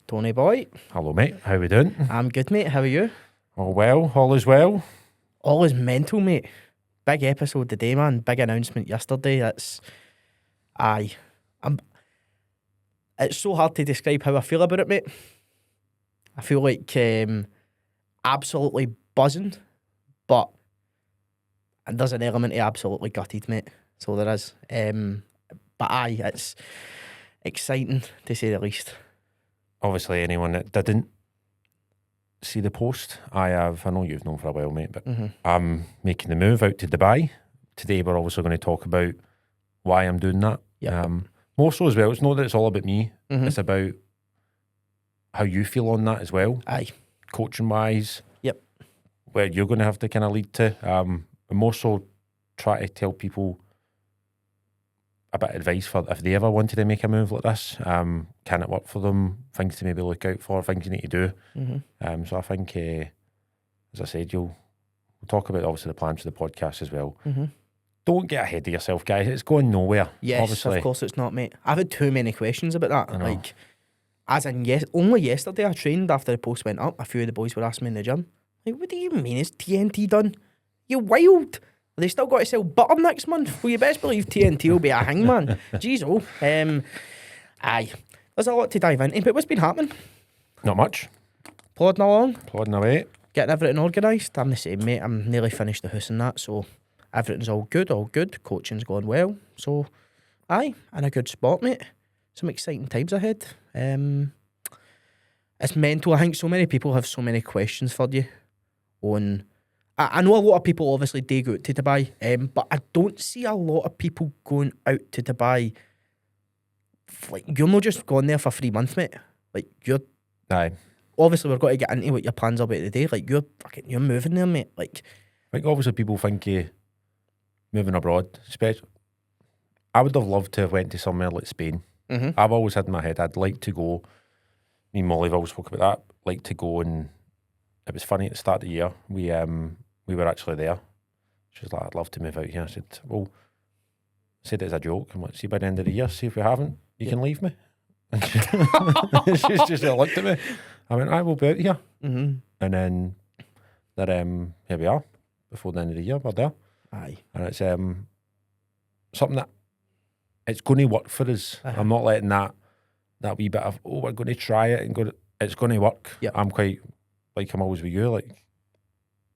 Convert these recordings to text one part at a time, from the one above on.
Tony boy. Hello, mate. How we doing? I'm good, mate. How are you? All well. All is well. All is mental, mate. Big episode today, man. Big announcement yesterday. Aye. It's so hard to describe how I feel about it, mate. I feel like absolutely buzzing, but there's an element of absolutely gutted, mate. So there is. But aye, it's exciting to say the least. Obviously, anyone that didn't see the post, I know you've known for a while, mate, but I'm making the move out to Dubai. Today we're also going to talk about why I'm doing that. Yep. More so as well, it's not that it's all about me, it's about how you feel on that as well. Aye. Coaching wise. Yep. Where you're going to have to kind of lead to. And more so try to tell people a bit of advice for if they ever wanted to make a move like this. Can it work for them? Things to maybe look out for, things you need to do. So I think, as I said, we'll talk about obviously the plans for the podcast as well. Don't get ahead of yourself, guys. It's going nowhere. Yes, obviously. Of course it's not, mate. I've had too many questions about that. Like, as in, only yesterday I trained after the post went up. A few of the boys were asking me in the gym, like, what do you mean, is TNT done? You wild. They still got to sell butter next month. Well, you best believe TNT will be a hangman. Jeez, aye. There's a lot to dive into, but what's been happening? Not much. Plodding along. Plodding away. Getting everything organised. I'm the same, mate. I'm nearly finished the house and that, so everything's all good. Coaching's going well. So, aye, in a good spot, mate. Some exciting times ahead. It's mental. I think so many people have so many questions for you on... I know a lot of people obviously do go out to Dubai, but I don't see a lot of people going out to Dubai. Like, you're not just going there for 3 months, mate. Like, you're... Aye. Obviously, we've got to get into what your plans are about today. Like, you're moving there, mate. Like, I think obviously people think moving abroad, especially... I would have loved to have went to somewhere like Spain. I've always had in my head, I'd like to go... Me and Molly have always spoke about that. Like to go and... It was funny at the start of the year. We were actually there. She was like, I'd love to move out here. I said, well, I said it as a joke. I'm like, see, by the end of the year, see if we haven't, you can leave me. And she's just looked at me. I went, I will be out here. And then here we are. Before the end of the year, we're there. aye. And it's something that it's going to work for us. I'm not letting that wee bit of, we're going to try it and go. It's going to work. Yep. I'm quite, like I'm always with you, like,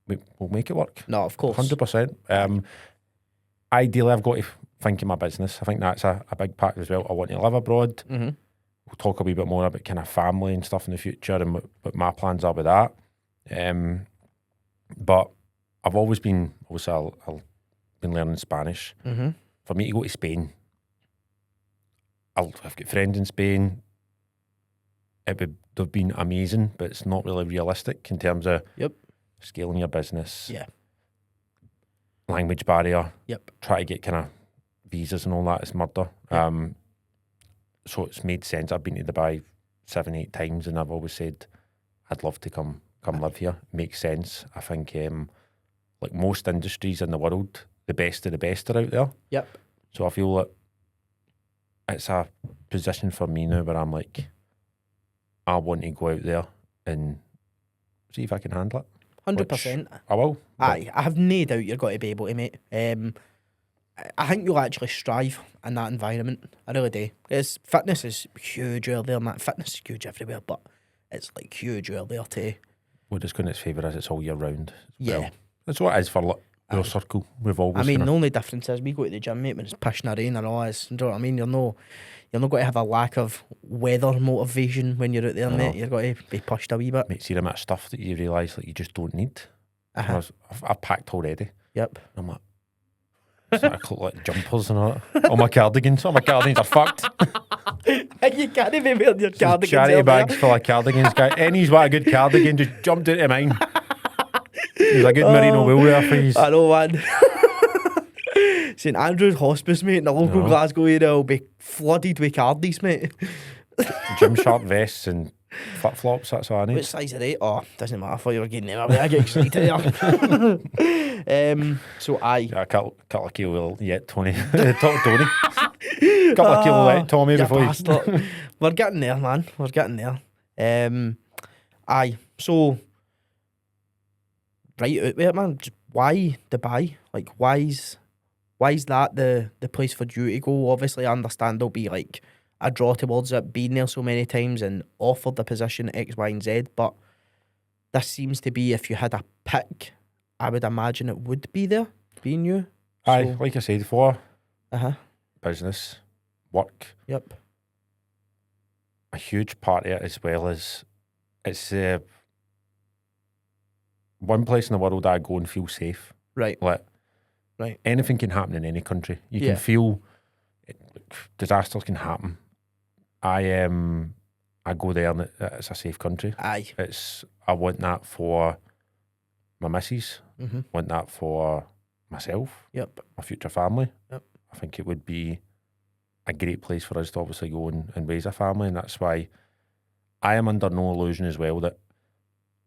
we'll make it work. No, of course. 100%. Ideally, I've got to think of my business. I think that's a big part as well. I want to live abroad. We'll talk a wee bit more about kind of family and stuff in the future and what my plans are with that. But I've always been, obviously, I've been learning Spanish. For me to go to Spain, I've got friends in Spain. It would have been amazing, but it's not really realistic in terms of scaling your business. Yeah. Language barrier. Yep. Try to get kind of visas and all that is murder. So it's made sense. I've been to Dubai 7-8 times and I've always said I'd love to come live here. Makes sense. I think like most industries in the world, the best of the best are out there. Yep. So I feel that it's a position for me now where I'm like, I want to go out there and see if I can handle it. 100%. I will. Aye, I have no doubt you're going to be able to, mate. I think you'll actually strive in that environment. I really do. Because fitness is huge out there, man. Fitness is huge everywhere, but it's like huge out there too. We're just going to its favour is it's all year round. Yeah. Well, that's what it is for your circle. We've always. I mean, kinda... the only difference is we go to the gym, mate, when it's pissing rain and all this. You know what I mean? You're not going to have a lack of weather motivation when you're out there, mate. You're going to be pushed a wee bit. Mate, see the amount of stuff that you realise like you just don't need. I've packed already. Yep. I'm like, I look like jumpers and all that. All my cardigans are fucked. You can't even wear your cardigans. Charity bags full of cardigans, guy. Any's what a good cardigan, just jumped into mine. There's a good merino wool there for you. I know, man. St Andrew's Hospice, mate, in the local Glasgow area will be flooded with cardies, mate. Gymshark vests and flip-flops, that's all I need. What size are they? Oh, doesn't matter. I thought you were getting them. I get excited there. So aye. Yeah, a couple of kilo yet, Tony. Tony. Couple of kilo yet, Tommy, before you... We're getting there, man. We're getting there. Aye. So right out with it, man. Just why Dubai? Like, why's that the place for you to go? Obviously, I understand there'll be like a draw towards it, being there so many times and offered the position X, Y, and Z. But this seems to be, if you had a pick, I would imagine it would be there, being you. Aye, like I said, for business, work, Yep. a huge part of it, as well as it's one place in the world I go and feel safe. Right. Like, Right. anything can happen in any country. You Yeah. can feel disasters can happen. I go there and it's a safe country. Aye. I want that for my missus. Mm-hmm. Want that for myself, Yep. my future family. Yep. I think it would be a great place for us to obviously go and raise a family, and that's why I am under no illusion as well that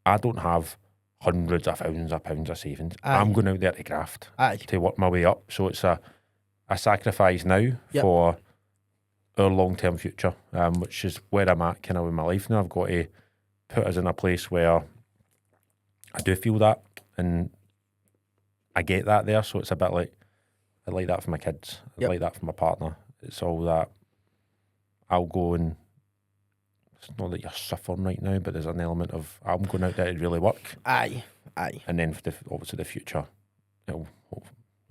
I don't have hundreds of thousands of pounds of savings. Aye. I'm going out there to graft, Aye. to work my way up. So it's a sacrifice now Yep. for our long-term future, which is where I'm at kind of with my life now. I've got to put us in a place where I do feel that, and I get that there. So it's a bit like, I like that for my kids. I Yep. like that for my partner. It's all that I'll go and, it's not that you're suffering right now, but there's an element of I'm going out there to really work. Aye. Aye. And then for obviously the future, it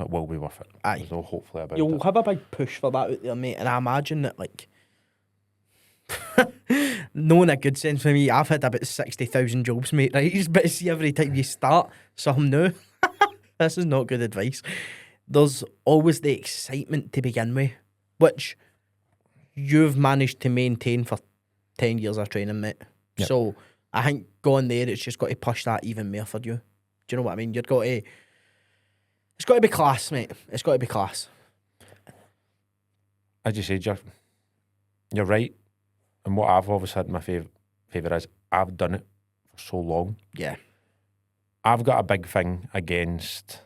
will be worth it. Aye. There's no hopefully about You'll it. have a big push for that out there, mate. And I imagine that, like, knowing a good sense for me, I've had about 60,000 jobs, mate, right? It's better see every time you start something new. This is not good advice. There's always the excitement to begin with, which you've managed to maintain for 10 years of training, mate. Yep. So I think going there, it's just got to push that even more for you. Do you know what I mean? It's got to be class, mate. It's got to be class. As you said, you're right. And what I've always had in my favour is I've done it for so long. Yeah. I've got a big thing against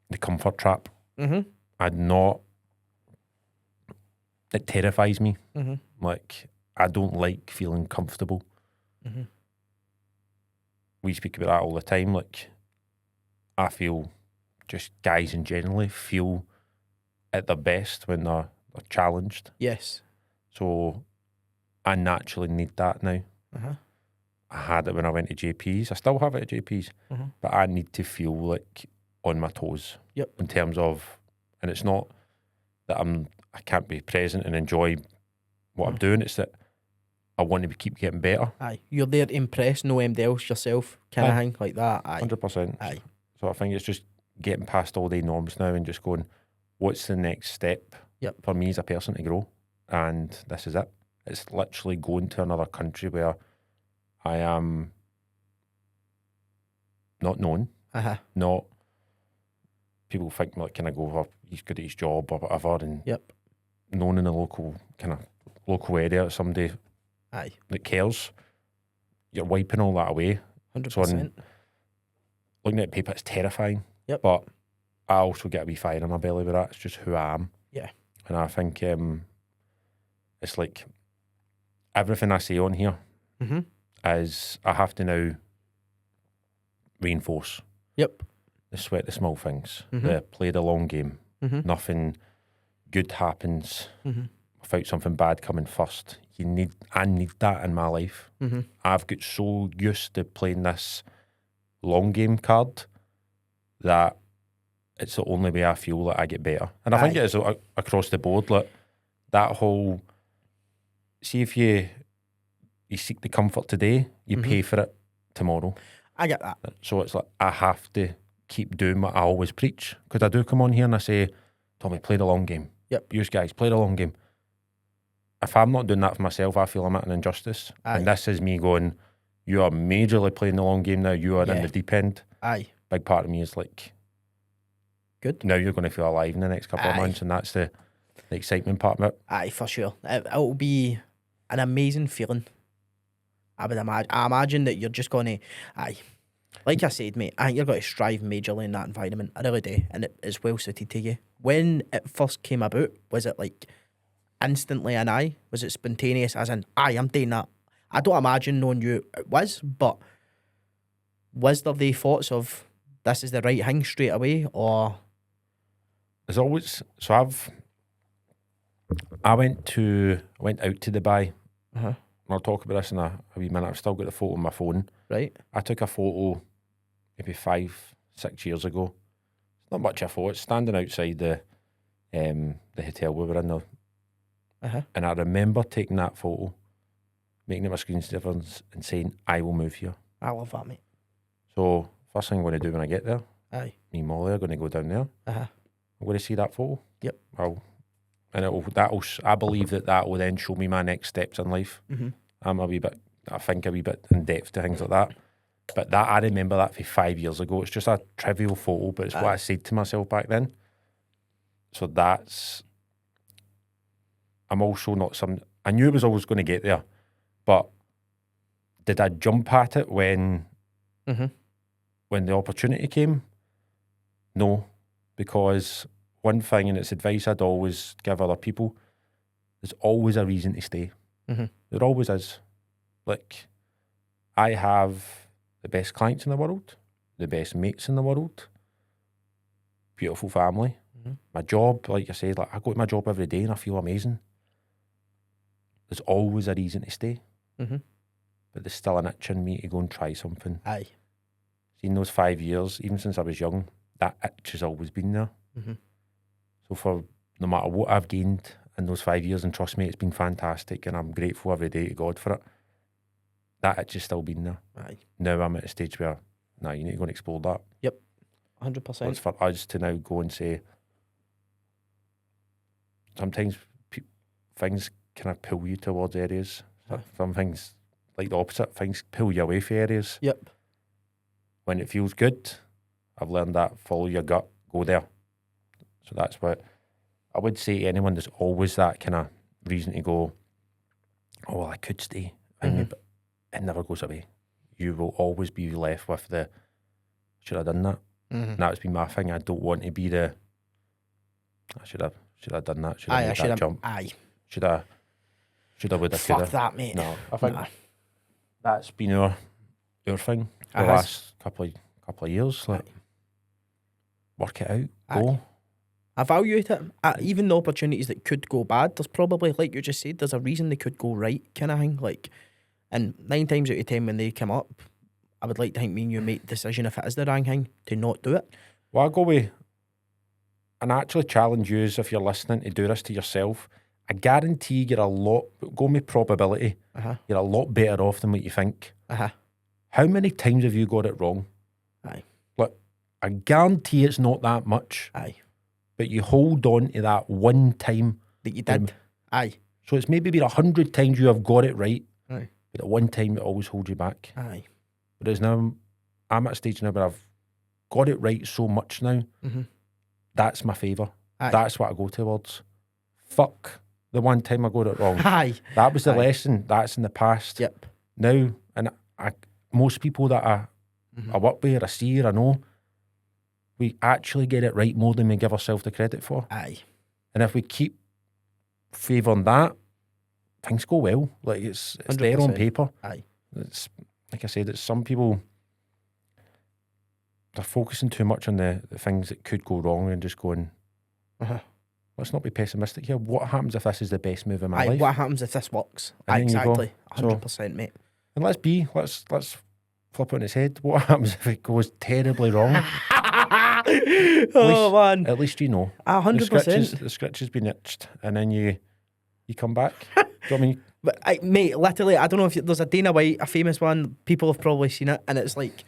the comfort trap. Mm-hmm. It terrifies me. Mm-hmm. Like, I don't like feeling comfortable. Mm-hmm. We speak about that all the time. Like, I feel just guys in generally feel at their best when they're challenged. Yes. So I naturally need that now. Uh-huh. I had it when I went to JP's. I still have it at JP's. Mhm. But I need to feel like on my toes. Yep. In terms of, and it's not that I can't be present and enjoy what I'm doing. It's that I want to keep getting better. Aye. You're there to impress no MD else yourself, kind of Aye. thing like that. Aye. 100%. Aye. So I think it's just getting past all day norms now and just going, what's the next step Yep. for me as a person to grow? And this is it. It's literally going to another country where I am not known, Uh-huh. not people think like, can I go up, he's good at his job or whatever, and Yep. known in the local area, somebody Aye. that cares. You're wiping all that away. 100%. Looking at paper, it's terrifying. Yep. But I also get a wee fire in my belly with that. It's just who I am. Yeah. And I think it's like everything I say on here Mm-hmm. is I have to now reinforce Yep. the sweat, the small things, Mhm. the play the long game. Mm-hmm. Nothing good happens Mm-hmm. without something bad coming first. I need that in my life. Mm-hmm. I've got so used to playing this long game card that it's the only way I feel that I get better. And I think Aye. it is across the board. Like that whole, see if you seek the comfort today, you Mhm. pay for it tomorrow. I get that. So it's like I have to keep doing what I always preach, because I do come on here and I say, Tommy, play the long game. Yep. You guys, play the long game. If I'm not doing that for myself, I feel I'm at an injustice. Aye. And this is me going, you are majorly playing the long game now. You are in Yeah. the deep end. Aye. Big part of me is like, Good. now you're going to feel alive in the next couple of Aye. months, and that's the excitement part of it. Aye, for sure. It'll be an amazing feeling. I would imagine. I imagine that you're just going to, aye. Like I said, mate, I think you're going to strive majorly in that environment. I really do. And it is well suited to you. When it first came about, was it like instantly an aye? Was it spontaneous as in, aye, I'm doing that? I don't imagine knowing you it was, but was there the thoughts of this is the right thing straight away, or There's always I went out to Dubai. uh-huh. And I'll talk about this in a wee minute. I've still got the photo on my phone. right? I took a photo maybe 5-6 years ago. It's not much of a photo. It's standing outside the hotel we were in there. Uh-huh. And I remember taking that photo, making it my screensavers and saying, I will move here. I love that, mate. So first thing I'm going to do when I get there, Aye. me and Molly are going to go down there. Uh-huh. I'm going to see that photo. Yep. I believe that will then show me my next steps in life. Mm-hmm. I think a wee bit in depth to things like that. But that I remember that for 5 years ago. It's just a trivial photo, but it's what I said to myself back then. So I'm also not I knew I was always going to get there, but did I jump at it when the opportunity came? No, because one thing, and it's advice I'd always give other people, there's always a reason to stay. Mm-hmm. There always is. Like, I have the best clients in the world, the best mates in the world, beautiful family. Mm-hmm. My job, like I said, I go to my job every day and I feel amazing. There's always a reason to stay. Mm-hmm. But there's still an itch in me to go and try something. Aye. See, in those 5 years, even since I was young, that itch has always been there. Mm-hmm. So for no matter what I've gained in those 5 years, and trust me, it's been fantastic and I'm grateful every day to God for it, that itch has still been there. Aye. Now I'm at a stage where, you need to go and explore that. 100%. So it's for us to now go and say, sometimes things kind of pull you towards areas. Some things, like the opposite, things pull you away from areas. Yep. When it feels good, I've learned that follow your gut, go there. So that's what I would say to anyone. There's always that kind of reason to go, oh, well, I could stay. But it never goes away. You will always be left with the, should I have done that? Mm-hmm. And that's been my thing. I don't want to be I should have done that. Should have made that jump. Aye. Should I, would have, could Fuck have. that, mate. No, I think that's been our thing the It has. last couple of years. Like, work it out, go. Evaluate it. Even the opportunities that could go bad, there's probably, like you just said, there's a reason they could go right, kind of thing. Like, and 9 times out of 10 when they come up, I would like to think me and you make the decision, if it is the wrong thing, to not do it. Well, I go with, and I actually challenge you, if you're listening, to do this to yourself. I guarantee you're go with probability, you're a lot better off than what you think. How many times have you got it wrong? Aye. Look, I guarantee it's not that much. Aye. But you hold on to that one time. That you did. Aye. So it's maybe been 100 times you have got it right. Aye. But at one time it always holds you back. Aye. But as now, I'm at a stage now where I've got it right so much now. Mm-hmm. That's my favour. Aye. That's what I go towards. Fuck the one time I got it wrong. Aye. That was the Aye. lesson. That's in the past. Yep. Now, and most people that I work with, or I see, or I know, we actually get it right more than we give ourselves the credit for. Aye. And if we keep favouring that, things go well. Like, it's there on 100%. paper. Aye. It's, like I said, it's some people, they're focusing too much on the things that could go wrong and just going, let's not be pessimistic here. What happens if this is the best move in my life? What happens if this works? And then you go. Exactly. 100%, mate. And let's flip it on its head. What happens if it goes terribly wrong? Man. At least you know. 100%. The scratch has been itched, and then you come back. Do you know what I mean? But mate, literally, I don't know if there's a Dana White, a famous one. People have probably seen it, and it's like,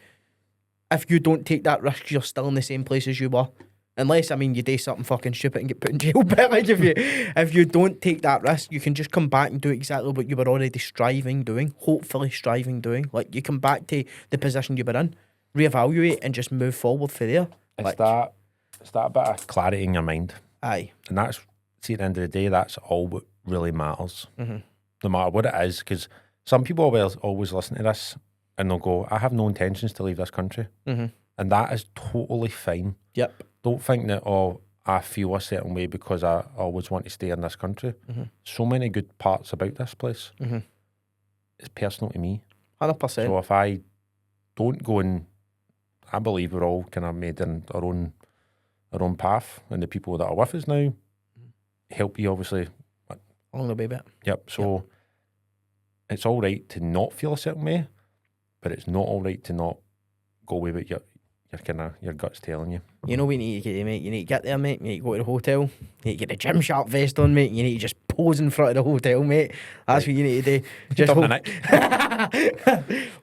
if you don't take that risk, you're still in the same place as you were. Unless, I mean, you do something fucking stupid and get put in jail. But like, if you don't take that risk, you can just come back and do exactly what you were already hopefully striving doing. Like, you come back to the position you were in, reevaluate, and just move forward for there. It's that bit of clarity in your mind. Aye. And that's, see, at the end of the day, that's all what really matters. Mm-hmm. No matter what it is, because some people will always listen to this and they'll go, I have no intentions to leave this country. Mm-hmm. And that is totally fine. Yep. Don't think that, I feel a certain way because I always want to stay in this country. Mm-hmm. So many good parts about this place. Mm-hmm. it's personal to me. 100%. So if I don't go in, I believe we're all kind of made in our own path, and the people that are with us now help you, obviously. Along the way bit. Yep. So it's all right to not feel a certain way, but it's not all right to not go away with your gut's telling you. You know what you need to get, mate? You need to get there, mate. You need to go to the hotel. You need to get the Gymshark vest on, mate. You need to just pose in front of the hotel, mate. That's what you need to do. Just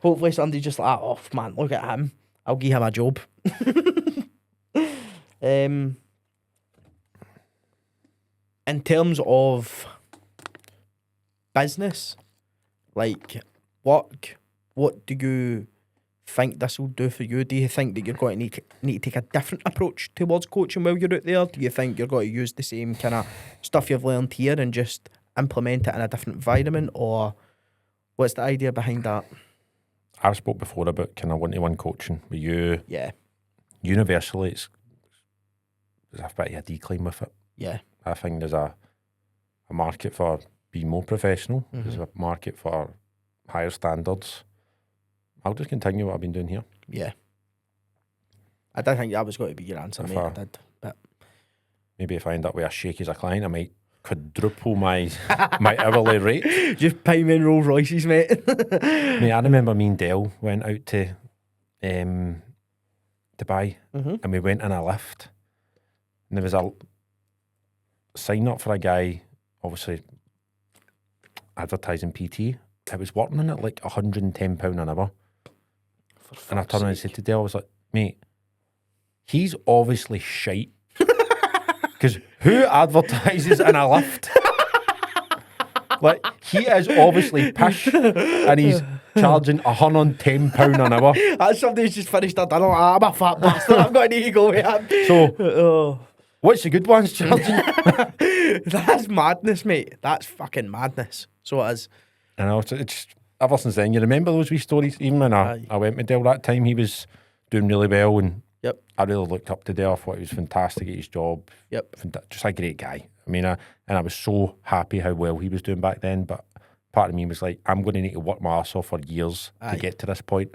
hopefully somebody just like, oh, man, look at him. I'll give him a job. In terms of business, like work, what do you think this will do for you? Do you think that you're going to need to take a different approach towards coaching while you're out there? Do you think you're going to use the same kind of stuff you've learned here and just implement it in a different environment, or what's the idea behind that? I've spoke before about kind of one-to-one coaching with you. Yeah. Universally, there's a bit of a decline with it. Yeah. I think there's a market for being more professional. There's a market for higher standards. I'll just continue what I've been doing here. Yeah. I don't think that was going to be your answer, mate. I did. But maybe if I end up with a shake as a client, I might quadruple my hourly rate. Just pay me in Rolls Royces, mate. Mate, I remember me and Dell went out to Dubai, and we went in a lift, and there was a sign up for a guy, obviously advertising PT. I was working on it like £110 an hour. And I turned around and said to Dell, I was like, mate, he's obviously shite. Because who advertises in a lift? Like, he is obviously pish, and he's charging £110 an hour. That's somebody who's just finished a dinner. I'm a fat bastard. I'm going to need to go with him. So, what's the good ones charging? That's madness, mate. That's fucking madness. So it is. I know, it's ever since then, you remember those wee stories? Even when I went with Dell that time, he was doing really well, and I really looked up to Dell. I thought he was fantastic at his job. Just a great guy. I mean, and I was so happy how well he was doing back then, but part of me was like, I'm going to need to work my ass off for years to get to this point.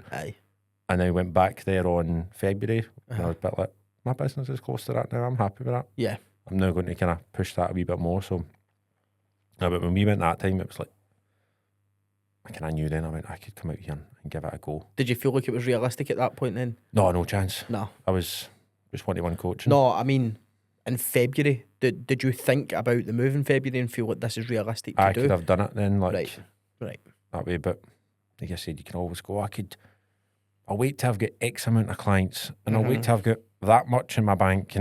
And I went back there on February, and I was a bit like, my business is close to that now, I'm happy with that. Yeah. I'm now going to kind of push that a wee bit more, so. No, but when we went that time, it was like, I knew then, I could come out here and give it a go. Did you feel like it was realistic at that point then? No chance. No. I was just one-to-one coaching. No, I mean, in February, did you think about the move in February and feel like this is realistic to do? I could have done it then, like, right. that way, but like I said, you can always go, I'll wait till I've got X amount of clients, and I'll wait till I've got that much in my bank,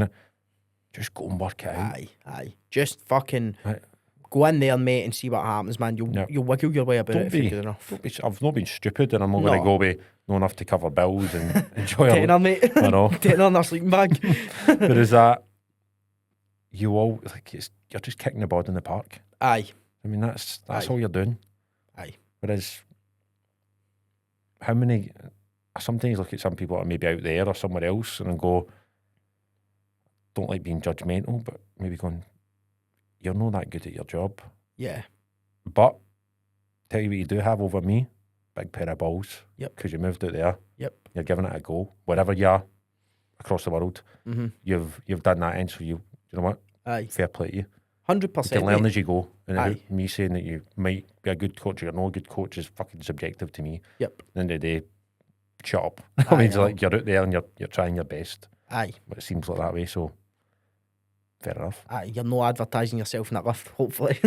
just go and work it out. Aye. Just fucking... Go in there, mate, and see what happens, man. You'll wiggle your way about it if you're good enough. I've not been stupid, and I'm not going to go with no enough to cover bills and enjoy it. Tenner, mate. I know. Tenner in their sleeping bag. There is that. You're just kicking the ball in the park. Aye. I mean, that's all you're doing. Aye. Whereas, how many? I sometimes look at some people that are maybe out there or somewhere else and go, don't like being judgmental, but maybe going, you're not that good at your job. Yeah. But, tell you what you do have over me, big pair of balls. Yep. Because you moved out there. Yep. You're giving it a go. Wherever you are, across the world, you've done that, and so you know what? Aye. Fair play to you. 100%. You can learn as you go. And Aye. me saying that you might be a good coach or you're not a good coach is fucking subjective to me. Yep. At the end of the day, shut up. I mean, it's like you're out there and you're trying your best. Aye. But it seems like that way, so fair enough. Aye, you're not advertising yourself in that lift, hopefully.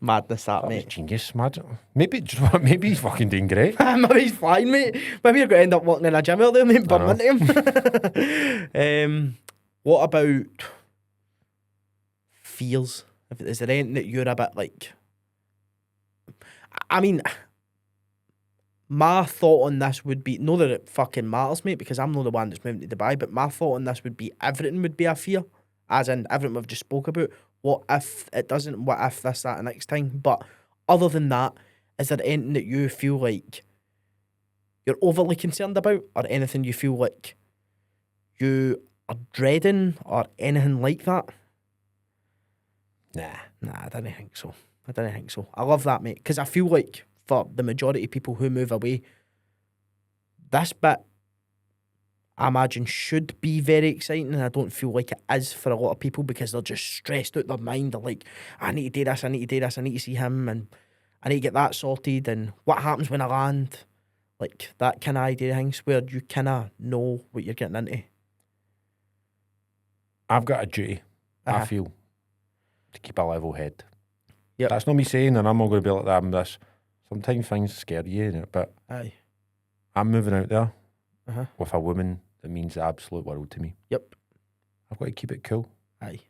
Madness, that, mate. Genius, mad. Maybe, do you know what? Maybe he's fucking doing great. Maybe he's fine, mate. Maybe you're going to end up working in a gym out there, mate, bump into him. What about fears? Is there anything that you're a bit like... I mean, my thought on this would be, not that it fucking matters, mate, because I'm not the one that's moving to Dubai, but my thought on this would be everything would be a fear, as in everything we've just spoke about. What if it doesn't? What if this, that, and next time? But other than that, is there anything that you feel like you're overly concerned about, or anything you feel like you are dreading, or anything like that? Nah, I don't think so. I love that, mate, because I feel like for the majority of people who move away, this bit, I imagine, should be very exciting, and I don't feel like it is for a lot of people because they're just stressed out their mind. They're like, I need to do this, I need to do this, I need to see him, and I need to get that sorted, and what happens when I land? Like, that kind of idea of things where you kind of know what you're getting into. I've got a duty, Uh-huh. I feel, to keep a level head. Yep. That's not me saying, and I'm not going to be like that. I'm this. Sometimes things scare you, innit? But Aye. I'm moving out there Uh-huh. with a woman that means the absolute world to me. Yep. I've got to keep it cool. Aye. You know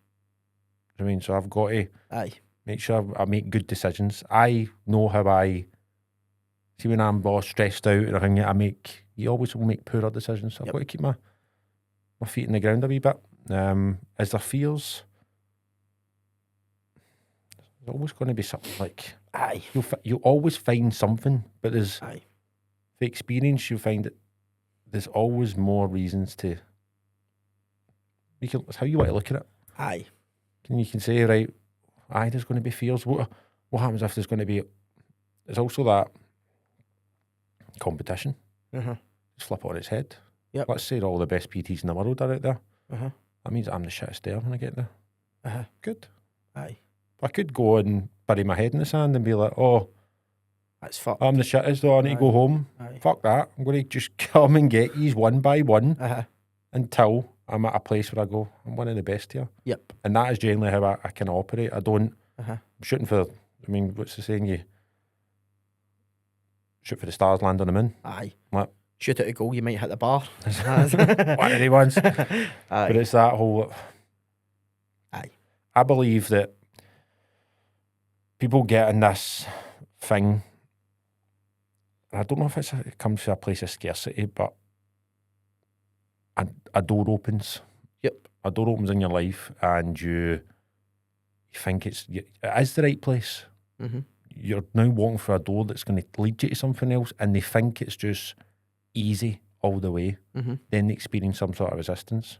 what I mean? So I've got to Aye. make sure I make good decisions. I know how I see when I'm all stressed out and everything. You always will make poorer decisions. So I've got to keep my feet in the ground a wee bit. Is there fears? There's always going to be something like Aye. you always find something, but there's Aye. the experience you find that there's always more reasons to. It's how you want to look at it. Aye. You can say, right, there's going to be fears. What happens if there's going to be? There's also that competition. Uh-huh. Just flip it on its head. Yep. Let's say all the best PTs in the world are out there. Uh-huh. That means I'm the shittest there when I get there. Uh-huh. Good. Aye. I could go and bury my head in the sand and be like, oh, That's fucked. I'm the shittest though, I need to go home. Aye. Fuck that. I'm going to just come and get these one by one Uh-huh. until I'm at a place where I go, I'm one of the best here. Yep. And that is generally how I can operate. I don't, Uh-huh. I'm shooting for, what's the saying? You shoot for the stars, land on the moon. Aye. What? Shoot at a goal, you might hit the bar. One of the ones. Aye. But it's that whole. Aye. I believe that people get in this thing, and I don't know if it comes from a place of scarcity, but a door opens. Yep. A door opens in your life, and you think it is the right place. Mm-hmm. You're now walking through a door that's going to lead you to something else, and they think it's just easy all the way. Mm-hmm. Then they experience some sort of resistance.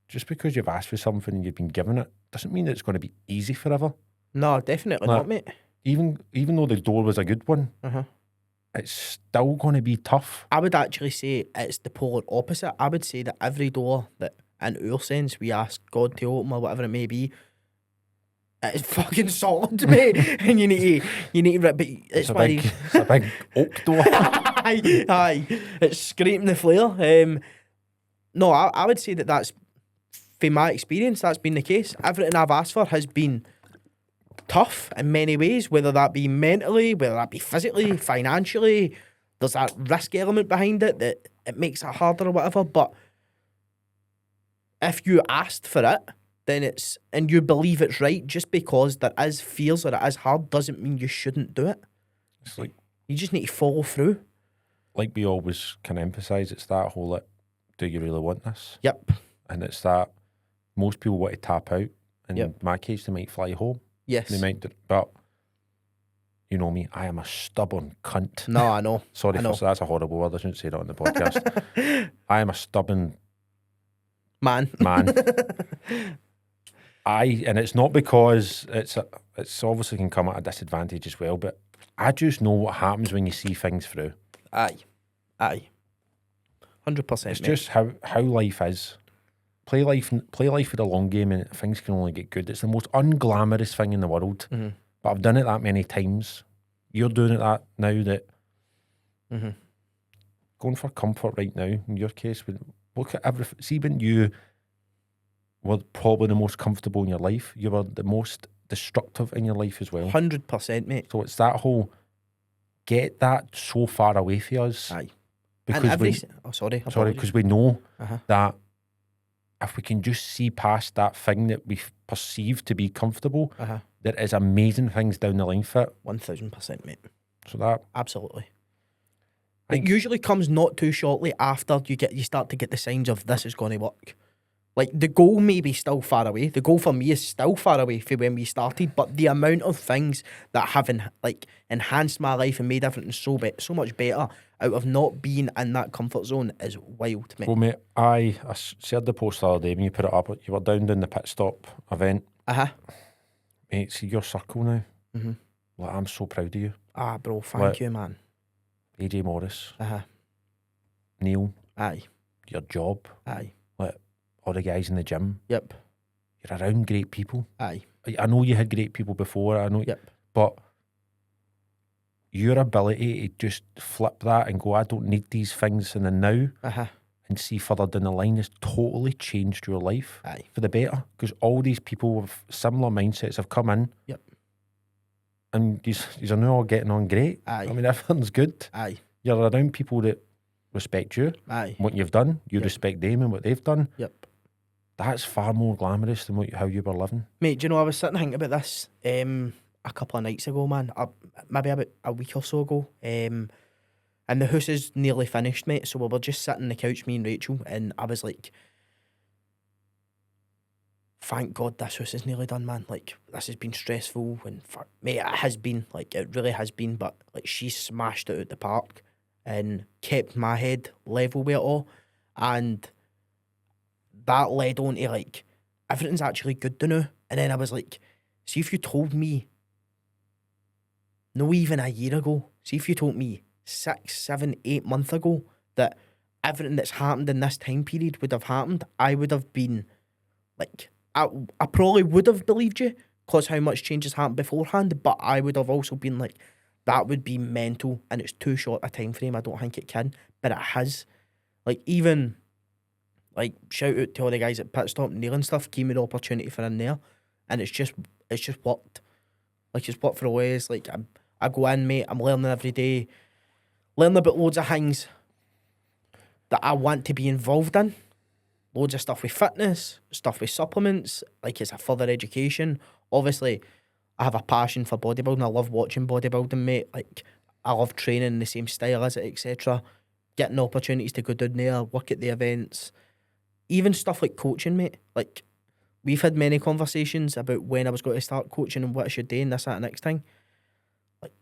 Just because you've asked for something and you've been given it doesn't mean that it's going to be easy forever. No, definitely not, mate. Even though the door was a good one, Uh-huh. it's still going to be tough. I would actually say it's the polar opposite. I would say that every door that, in our sense, we ask God to open or whatever it may be, it's fucking solid, mate. And you need to but it's a why big, it's a big oak door. aye, it's scraping the flare. No, I would say that's, from my experience, that's been the case. Everything I've asked for has been tough in many ways, whether that be mentally, whether that be physically, financially. There's that risk element behind it that it makes it harder or whatever. But if you asked for it, then it's, and you believe it's right, just because there is fears or it is hard doesn't mean you shouldn't do it. It's like You just need to follow through. we always can emphasise, it's that whole, like, do you really want this? Yep. And it's that most people want to tap out. In Yep. my case, they might fly home. Yes. They might, but you know me, I am a stubborn cunt. No, I know. Sorry, I know. that's a horrible word. I shouldn't say that on the podcast. I am a stubborn Man. And it's not because it's obviously can come at a disadvantage as well, but I just know what happens when you see things through. Aye. 100%. It's just how life is. Play life for the long game, and things can only get good. It's the most unglamorous thing in the world, but I've done it that many times. You're doing it that now. That going for comfort right now. In your case, look at everything. See, when you were probably the most comfortable in your life, you were the most destructive in your life as well. 100%, mate. So it's that whole get that so far away from us. Aye. Because And because we know Uh-huh. that if we can just see past that thing that we perceive to be comfortable, Uh-huh. there is amazing things down the line for it. 1000%, mate. So that Absolutely. I It think- usually comes not too shortly after you start to get the signs of this is going to work. Like, the goal may be still far away. The goal for me is still far away from when we started, but the amount of things that have enhanced my life and made everything so much better out of not being in that comfort zone is wild, mate. Well, mate, I shared the post the other day when you put it up. You were down the pit stop event. Uh-huh. Mate, see your circle now. Mm-hmm. Like, I'm so proud of you. Ah, bro, thank you, man. AJ Morris, Uh-huh. Neil, Aye. your job, Aye. like all the guys in the gym. Yep. You're around great people. Aye. I know you had great people before. I know. Yep. But your ability to just flip that and go, I don't need these things in the now, Uh-huh. and see further down the line has totally changed your life Aye. for the better. Because all these people with similar mindsets have come in. Yep. And these are now all getting on great. Aye. I mean, everything's good. Aye. You're around people that respect you, Aye. what you've done. You Yep. respect them and what they've done. Yep. That's far more glamorous than how you were living. Mate, do you know, I was sitting thinking about this a couple of nights ago, man. Maybe about a week or so ago. And the house is nearly finished, mate. So we were just sitting on the couch, me and Rachel, and I was like, thank God this house is nearly done, man. Like, this has been stressful, and mate, it has been. Like, it really has been. But like, she smashed it out the park and kept my head level with it all. And that led on to like, everything's actually good to know. And then I was like, see if you told me, no even a year ago, see if you told me 6, 7, 8 months ago that everything that's happened in this time period would have happened, I would have been like, I probably would have believed you because how much change has happened beforehand, but I would have also been like, that would be mental and it's too short a time frame. I don't think it can, but it has. Like, even like, shout out to all the guys at Pit Stop, Neil and stuff, gave me the opportunity for in there, and it's just worked. Like, it's worked for always. Like, I go in, mate, I'm learning every day, learning about loads of things that I want to be involved in. Loads of stuff with fitness, stuff with supplements, like it's a further education. Obviously, I have a passion for bodybuilding. I love watching bodybuilding, mate. Like, I love training in the same style as it, etc. Getting opportunities to go down there, work at the events. Even stuff like coaching, mate. Like, we've had many conversations about when I was going to start coaching and what I should do and this, that, and next thing. Like,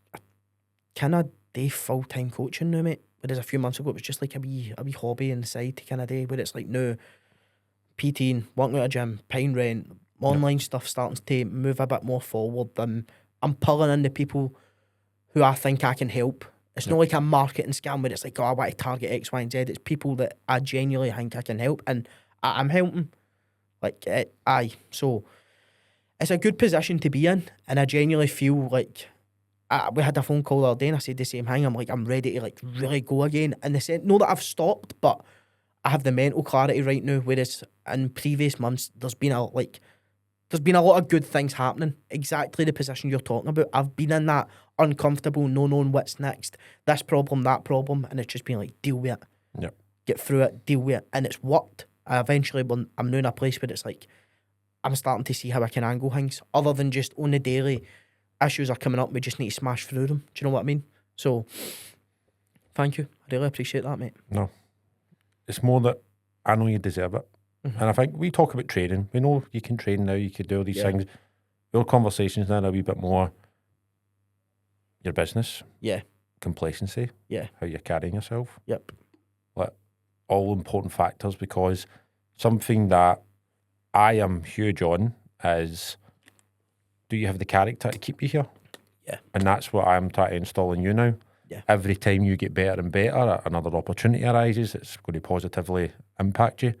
can I do full-time coaching now, mate? Whereas a few months ago, it was just like a wee hobby on the side to kind of do, where it's like, no, PTing, working at a gym, paying rent, online stuff starting to move a bit more forward. I'm pulling in the people who I think I can help. It's not like a marketing scam where it's like, oh, I want to target X, Y, and Z. It's people that I genuinely think I can help, and I'm helping. Like, so it's a good position to be in, and I genuinely feel like we had a phone call the other day, and I said the same thing. I'm like, I'm ready to like really go again. And they said, no, that I've stopped, but I have the mental clarity right now. Whereas in previous months, there's been a lot of good things happening. Exactly the position you're talking about. I've been in that uncomfortable, no knowing what's next, this problem, that problem, and it's just been like, deal with it. Yep. Get through it, deal with it, and it's worked. Eventually, when I'm now in a place where it's like, I'm starting to see how I can angle things, other than just on the daily issues are coming up, we just need to smash through them. Do you know what I mean? So, thank you. I really appreciate that, mate. No. It's more that I know you deserve it. And I think we talk about training. We know you can train now, you can do all these things. Your conversations now are a wee bit more your business. Yeah. Complacency. Yeah. How you're carrying yourself. Yep. Like, all important factors, because something that I am huge on is, do you have the character to keep you here? Yeah. And that's what I'm trying to install in you now. Yeah. Every time you get better and better, another opportunity arises, it's going to positively impact you.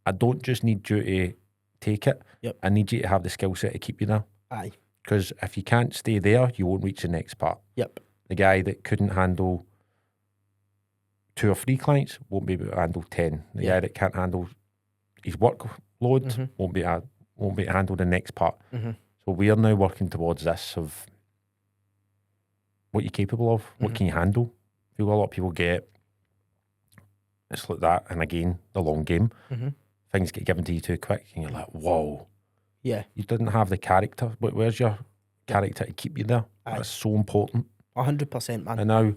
I don't just need you to take it. Yep. I need you to have the skill set to keep you there. Aye. Because if you can't stay there, you won't reach the next part. Yep. The guy that couldn't handle 2 or 3 clients won't be able to handle 10. The guy that can't handle his workload won't be able to handle the next part. So we are now working towards this of what you're capable of, what can you handle. I feel a lot of people get, it's like that, and again, the long game. Things get given to you too quick, and you're like, whoa. Yeah. You didn't have the character. Where's your character to keep you there? Aye. That's so important. 100%, man. And now,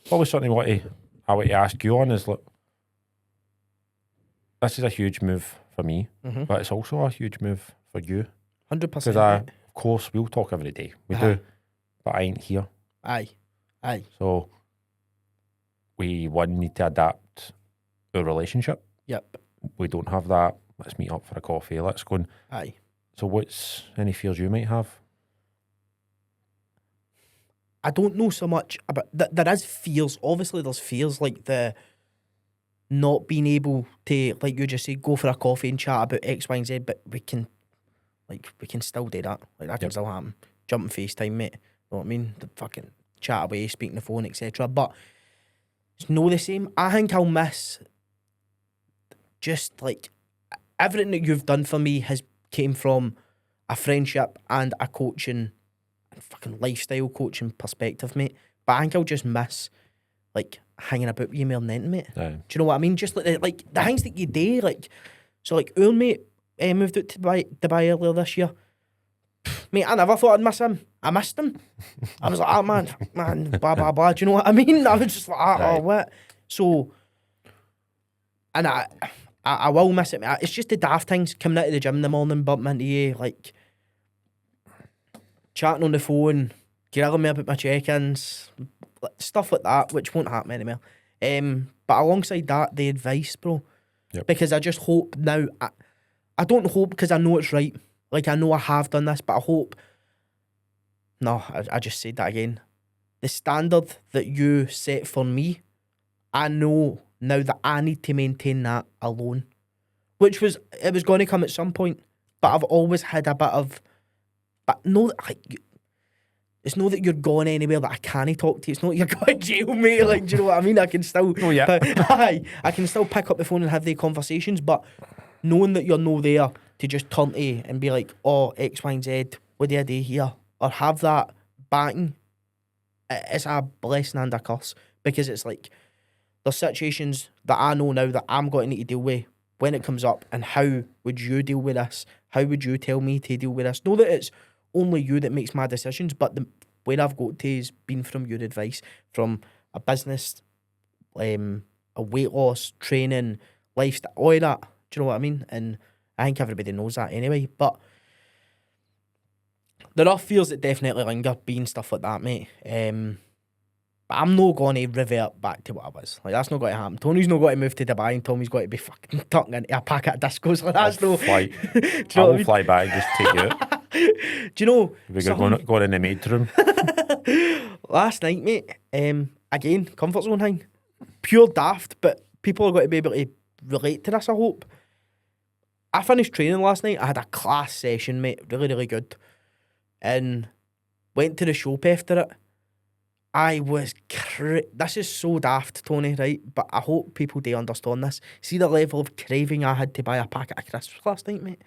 probably something I want to ask you on is, look, this is a huge move for me, but it's also a huge move for you. 100%. Because of course, we'll talk every day. We do, but I ain't here. Aye. So we, one, need to adapt our relationship. Yep. We don't have that. Let's meet up for a coffee. Let's go. Aye. So what's any fears you might have? I don't know so much about there is fears. Obviously, there's fears like the not being able to, like you just said, go for a coffee and chat about X, Y, and Z. But we can still do that. Like that can still happen. Jump on FaceTime, mate. You know what I mean? The fucking chat away, speaking the phone, etc. But it's no the same. I think I'll miss just like everything that you've done for me has came from a friendship and a coaching, fucking lifestyle coaching perspective, mate. But I think I'll just miss like hanging about with you more than anything, mate. Aye. Do you know what I mean? Just like the things that you do, like so, like our mate moved out to Dubai earlier this year. Mate, I never thought I'd miss him. I missed him. I was like, oh man, blah blah blah. Do you know what I mean? I was just like, oh what? So, and I will miss it, mate. It's just the daft things coming out of the gym in the morning, bumping into you, like chatting on the phone, grilling me about my check-ins, stuff like that, which won't happen anymore. But alongside that, the advice, bro. Yep. Because I just hope now, I don't hope because I know it's right. Like, I know I have done this, but I hope... No, I just said that again. The standard that you set for me, I know now that I need to maintain that alone. It was going to come at some point, but I've always had a bit of... But no, like... It's not that you're going anywhere that I can't talk to you. It's not that you're going to jail, mate. Like, do you know what I mean? I can still... Oh, yeah. I can still pick up the phone and have the conversations, but knowing that you're no there to just turn to you and be like, oh, X, Y, and Z, what do I do here? Or have that backing, it's a blessing and a curse. Because it's like, there's situations that I know now that I'm going to need to deal with when it comes up, and how would you deal with this? How would you tell me to deal with this? Know that it's only you that makes my decisions, but where I've got to has been from your advice, from a business, a weight loss, training, lifestyle, all of that. Do you know what I mean? And I think everybody knows that anyway. But there are fears that definitely linger, being stuff like that, mate. But I'm not going to revert back to what I was. Like, that's not going to happen. Tony's not going to move to Dubai, and Tommy's going to be fucking tucking into a packet of discos. Like, that's no... I will fly back and just take you out. Do you know... We're going in the maid room. Last night, mate, again, comfort zone thing. Pure daft, but people are going to be able to relate to this, I hope. I finished training last night. I had a class session, mate. Really, really good. And went to the shop after it. I was... This is so daft, Tony, right? But I hope people do understand this. See the level of craving I had to buy a packet of crisps last night, mate?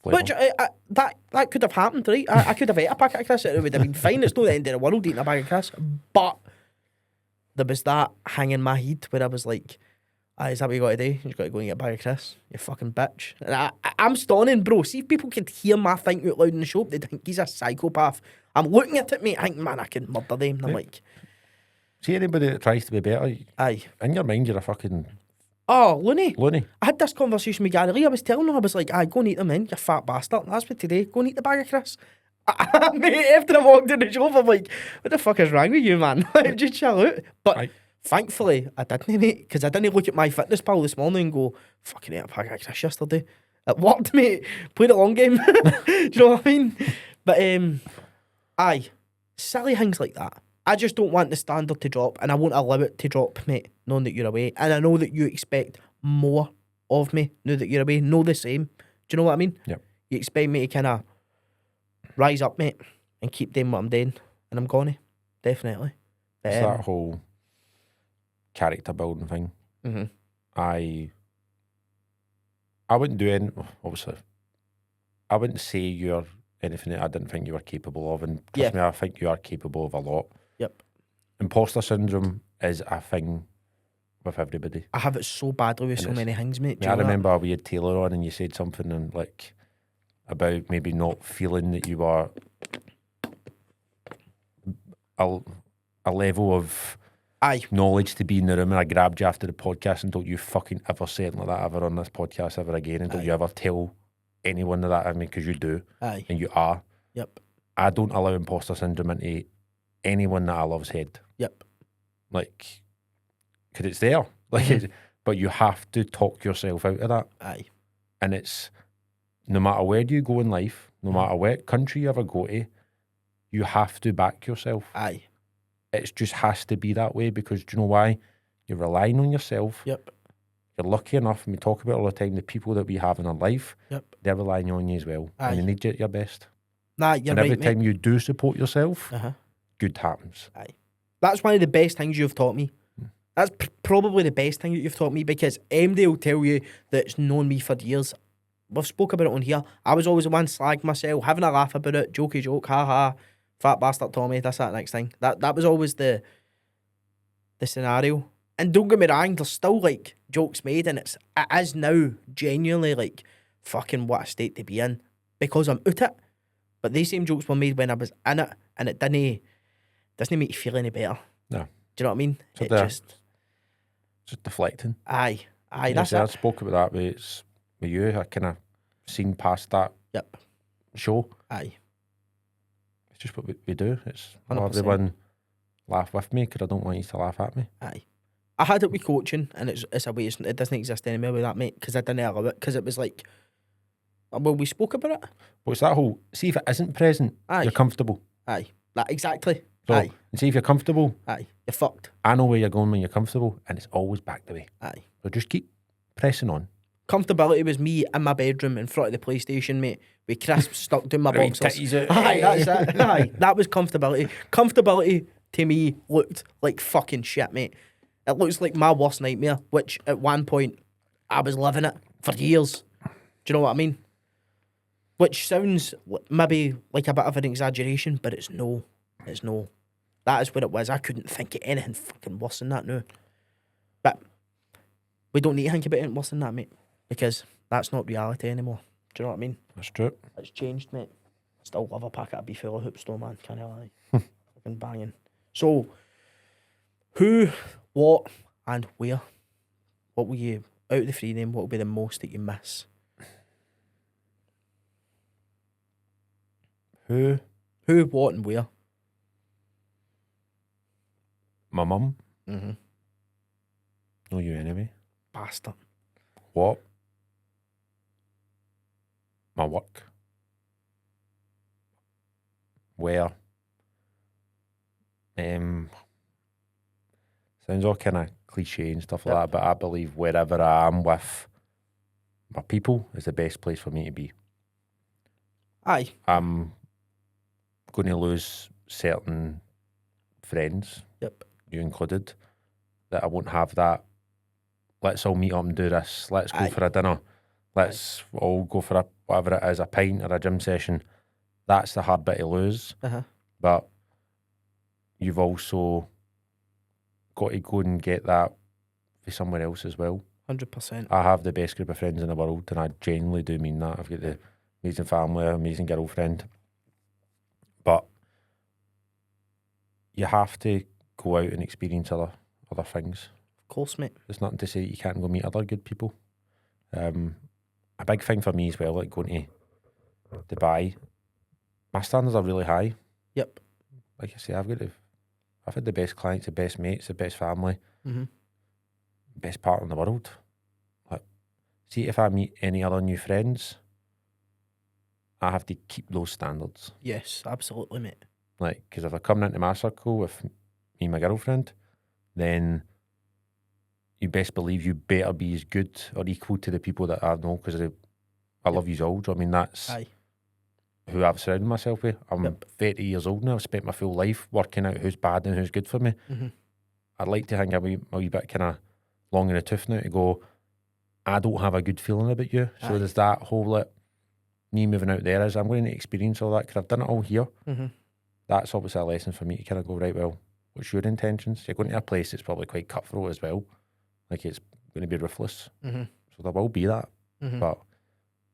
Which, that could have happened, right? I could have ate a packet of crisps. It would have been fine. It's not the end of the world eating a bag of crisps. But there was that hanging in my head where I was like, is that what you got to do? You just got to go and get a bag of crisps, you fucking bitch. And I'm stunning, bro. See if people could hear my think out loud in the shop, they'd think he's a psychopath. I'm looking at it, mate, I think, man, I can murder them. And I'm like... See anybody that tries to be better, aye. In your mind, you're a fucking... Oh, loony. Loony. I had this conversation with Gary Lee. I was telling him, I was like, go and eat them in, you fat bastard. That's what today. Go and eat the bag of crisps. Mate, after I walked in the shop, I'm like, what the fuck is wrong with you, man? Just chill out. But thankfully, I didn't, mate, because I didn't look at my fitness pal this morning and go, fucking ate a bag of crisps yesterday. It worked, mate. Played a long game. Do you know what I mean? But, silly things like that. I just don't want the standard to drop, and I won't allow it to drop, mate, knowing that you're away. And I know that you expect more of me now that you're away. Know the same. Do you know what I mean? Yep. You expect me to kind of rise up, mate, and keep doing what I'm doing, and I'm gonna, definitely. It's that whole character building thing. Mm-hmm. I wouldn't do any, obviously, I wouldn't say you're anything that I didn't think you were capable of, and trust me, I think you are capable of a lot. Yep. Imposter syndrome is a thing with everybody. I have it so badly with so many things, mate. I remember we had Taylor on and you said something and like about maybe not feeling that you are a level of knowledge to be in the room, and I grabbed you after the podcast and don't you fucking ever say it like that ever on this podcast ever again, and don't you ever tell anyone that. I mean, because you do. Aye. And you are. Yep. I don't allow imposter syndrome into anyone that I love's head. Yep. Like, because it's there. Like, but you have to talk yourself out of that. Aye. And it's, no matter where you go in life, no matter what country you ever go to, you have to back yourself. Aye. it just has to be that way because do you know why? You're relying on yourself. Yep. You're lucky enough, and we talk about it all the time, the people that we have in our life, Yep. they're relying on you as well. Aye. And they need you at your best. Nah, you're and right, every mate. time you do support yourself, good happens. Aye. That's one of the best things you've taught me. That's probably the best thing that you've taught me because MD will tell you that's known me for years. We've spoke about it on here. I was always the one slagging myself, having a laugh about it, jokey joke, ha ha, fat bastard Tommy, this, that, next thing. That was always the scenario. And don't get me wrong, there's still like jokes made and it is now genuinely like fucking what a state to be in because I'm out it. But these same jokes were made when I was in it and it doesn't make you feel any better. No. Do you know what I mean? So It just deflecting. Aye, Yes, that's I it. spoke about that with you. I kind of seen past that Yep. show. Aye. It's just what we do. It's 100%. everyone laugh with me because I don't want you to laugh at me. Aye. I had it with coaching and it's a waste. It doesn't exist anymore with that, mate, because I didn't allow it because it was like, well, we spoke about it. But it's that whole, see if it isn't present, Aye. you're comfortable. Aye. Like, exactly. So, Aye. and see if you're comfortable, Aye. You're fucked. I know where you're going when you're comfortable and it's always back the way. Aye. So just keep pressing on. Comfortability was me in my bedroom in front of the PlayStation, mate, with crisps stuck down my Right, boxers. titties out. Aye, that's it. Aye, that was comfortability. Comfortability to me looked like fucking shit, mate. It looks like my worst nightmare, which at one point I was living it for years. Do you know what I mean? Which sounds maybe like a bit of an exaggeration, but it's no. It's no. That is what it was. I couldn't think of anything fucking worse than that now. But we don't need to think about anything worse than that, mate, because that's not reality anymore. Do you know what I mean? That's true. It's changed, mate. Still love a packet of beef full of hoops though, man. Can't lie. Fucking banging. So, who, what, and where? What will you, out of the three name, what will be the most that you miss? Who? Who, what, and where? My mum. Mm-hmm. Know you anyway. Bastard. What? My work. Where? Sounds all kind of cliche and stuff like that, but I believe wherever I am with my people is the best place for me to be. Aye. I'm going to lose certain friends, Yep. you included, that I won't have that. Let's all meet up and do this. Let's go Aye. for a dinner. Let's all go for a whatever it is, a pint or a gym session. That's the hard bit to lose. Uh-huh. But you've also got to go and get that for somewhere else as well. 100%. I have the best group of friends in the world, and I genuinely do mean that. I've got the amazing family, amazing girlfriend. But you have to go out and experience other things. Of course, mate. There's nothing to say that you can't go meet other good people. A big thing for me as well, like going to Dubai, my standards are really high. Yep. Like I say, I've had the best clients, the best mates, the best family, Mm-hmm. best partner in the world. Like, see, if I meet any other new friends, I have to keep those standards. Yes, absolutely, mate. Like, because if they're coming into my circle with me and my girlfriend, then you best believe you better be as good or equal to the people that I know, because I love you all. Do you know what I mean? That's Aye. who I've surrounded myself with. I'm Yep. 30 years old now. I've spent my full life working out who's bad and who's good for me. Mm-hmm. I'd like to hang a wee bit kind of long in the tooth now to go, I don't have a good feeling about you. So Aye. there's that whole, like, me moving out there is I'm going to experience all that because I've done it all here. Mm-hmm. That's obviously a lesson for me to kind of go, right, well, what's your intentions? You're going to a place that's probably quite cutthroat as well. Like, it's going to be ruthless. Mm-hmm. So there will be that. Mm-hmm. But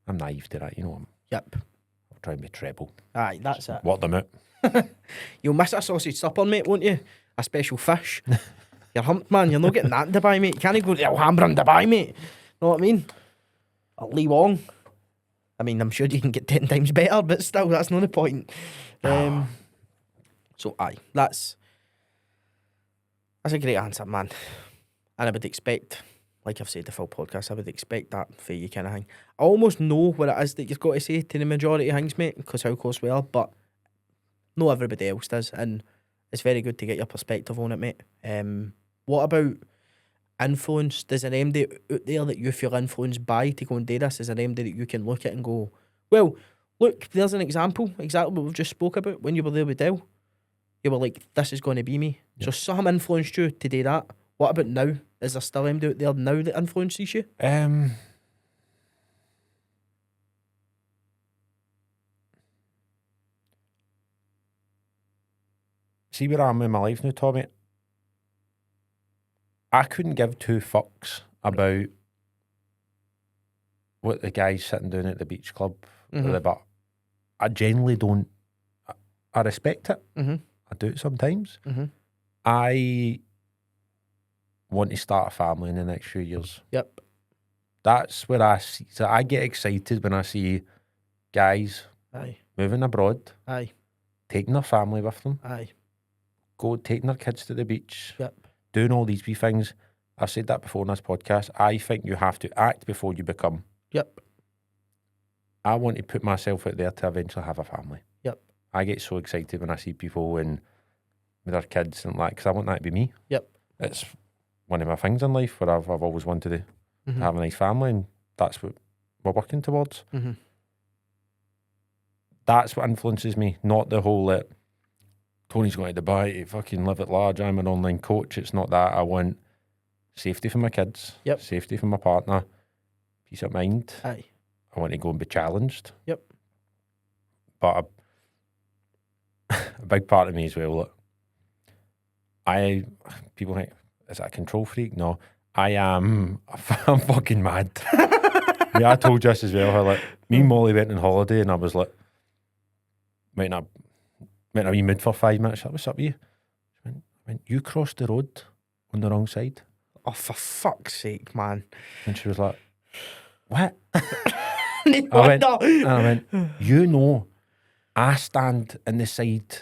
I'm naive to that, you know. Yep. I'll try and be treble. Aye, that's it. What them out. You'll miss a sausage supper, mate, won't you? A special fish. You're humped, man. You're not getting that in Dubai, mate. You can't go to Alhambra in Dubai, mate. Know what I mean? Or Lee Wong. I mean, I'm sure you can get 10 times better, but still, that's not the point. So, aye, that's a great answer, man. And I would expect, like I've said the full podcast, I would expect that for you kind of thing. I almost know what it is that you've got to say to the majority of things, mate, because how close we are, but not everybody else does. And it's very good to get your perspective on it, mate. What about influence? There's an MD out there that you feel influenced by to go and do this? There's an MD that you can look at and go, well, look, there's an example, exactly what we've just spoke about when you were there with Dell. You were like, this is going to be me. Yeah. So some influenced you to do that. What about now? Is there still MD out there now that influences you? See where I am in my life now, Tommy? I couldn't give two fucks about what the guy's sitting down at the beach club, but I genuinely don't. I respect it. I do it sometimes. I want to start a family in the next few years. Yep. That's where I see. So I get excited when I see guys moving abroad, taking their family with them, taking their kids to the beach, doing all these wee things. I've said that before in this podcast. I think you have to act before you become. Yep. I want to put myself out there to eventually have a family. Yep. I get so excited when I see people and with their kids and because I want that to be me. Yep. It's one of my things in life where I've always wanted to have a nice family, and that's what we're working towards. That's what influences me, not the whole Tony's going to Dubai to fucking live at large, I'm an online coach. It's not that. I want safety for my kids, safety for my partner, peace of mind. I want to go and be challenged. Yep. But a big part of me as well, look, people think, is that a control freak? No, I'm fucking mad. I told you this as well, how me and Molly went on holiday and I was like, went in a wee mood for 5 minutes. What's up with you? She went, you crossed the road on the wrong side. Oh, for fuck's sake, man. And she was like, what? I went, you know, I stand in the side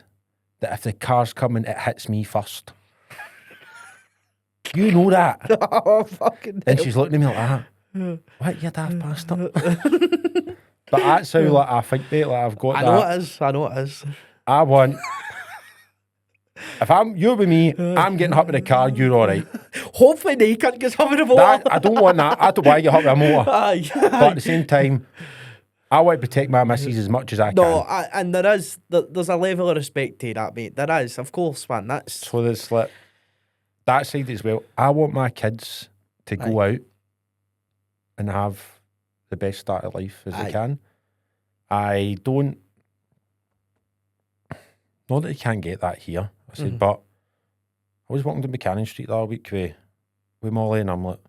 that if the car's coming, it hits me first. You know that. Oh, fucking And she's looking at me like that. What, you daft bastard? But that's how I think, mate. I've got I know it is. I want... If you're with me, I'm getting hit with a car, you're all right. Hopefully they can't get hit with a motor. I don't want that. I don't want to get hit with a motor. But at the same time, I want to protect my missus as much as I can. No, and there's a level of respect to that, mate. There is, of course, man. So there's that side as well. I want my kids to go out and have the best start of life as they can. I don't... Not that you can't get that here, I said, but I was walking down Buchanan Street the other week with Molly, and I'm like,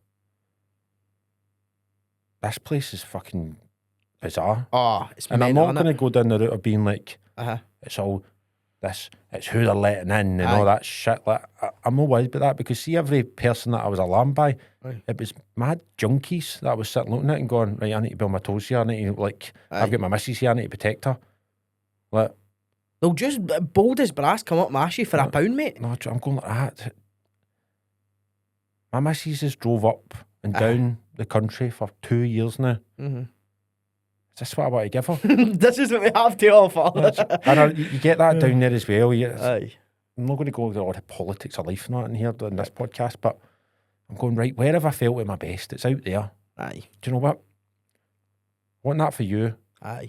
this place is fucking bizarre. Oh, it's and I'm not going to go down the route of being like, it's all this, it's who they're letting in and all that shit. I'm not worried about that, because see, every person that I was alarmed by, it was mad junkies that I was sitting looking at and going, right, I need to be on my toes here. I need to, I've got my missus here, I need to protect her. They'll just bold as brass come up and ask you for a pound, mate. No, I'm going like that. My missus has drove up and down the country for 2 years now. Is this what I want to give her? This is what we have to offer. And you get that down there as well. I'm not going to go into all the politics of life not in here in this podcast, but I'm going, right, where have I felt at my best? It's out there. Do you know what? I want that for you.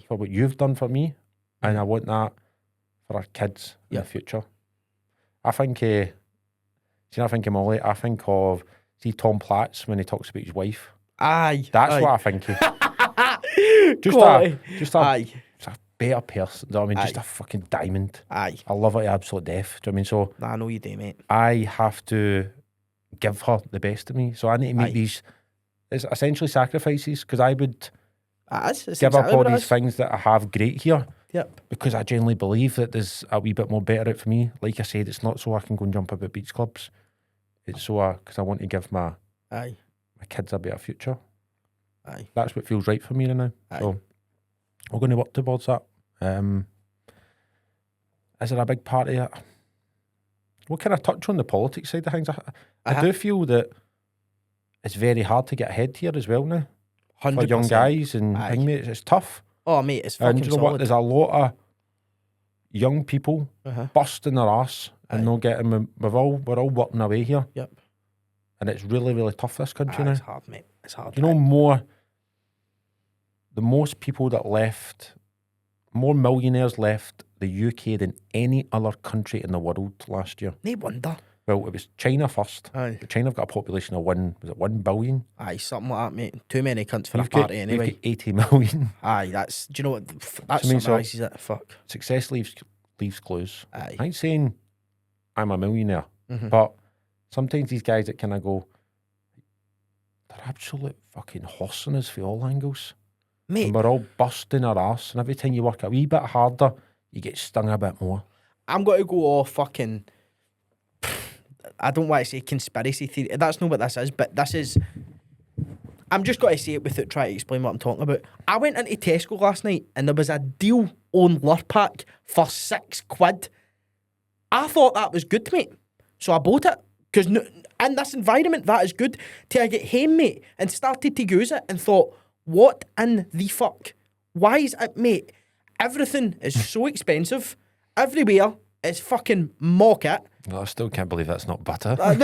For what you've done for me. And I want that for our kids in the future. I think, I think of Molly, I think of, see Tom Platz when he talks about his wife. That's what I think of. just a better person, do you know what I mean? Just a fucking diamond. I love her to absolute death, do you know what I mean? So, I know you do, mate. I have to give her the best of me. So I need to make these, it's essentially sacrifices, because I would give up all these things that I have great here. Because I genuinely believe that there's a wee bit more better out for me. Like I said, it's not so I can go and jump about beach clubs. It's so because I want to give my kids a better future. That's what feels right for me now. So we're going to work towards that. Is there a big part of it? We'll kind of touch on the politics side of things. I do feel that it's very hard to get ahead here as well now. 100%. For young guys and it's tough. Oh, mate, it's fucking And you know solid. what? There's a lot of young people busting their arse and not getting. We're all working away here. Yep. And it's really, really tough, this country now. It's hard, mate. It's hard. You know, the most people that left, more millionaires left the UK than any other country in the world last year. No wonder. Well, it was China first. Aye. But China have got a population of 1 billion? Aye, something like that, mate. Too many cunts for a We've got- party anyway. We've got 80 million. Aye, that's, do you know what? That So I mean, so- summarises it. Fuck. Success leaves clues. Aye. I ain't saying I'm a millionaire, Mhm. but sometimes these guys that kind of go, they're absolute fucking horsing us for all angles. Mate, And we're all busting our arse, and every time you work a wee bit harder, you get stung a bit more. I'm going to go all fucking, I don't want to say conspiracy theory. That's not what this is, but this is, I'm just going to say it without trying to explain what I'm talking about. I went into Tesco last night and there was a deal on Lurpak for £6. I thought that was good, mate. So I bought it. Because in this environment, that is good. Till I get home, mate, and started to use it and thought, what in the fuck? Why is it, mate? Everything is so expensive. Everywhere is fucking market. No, I still can't believe that's not butter. Is that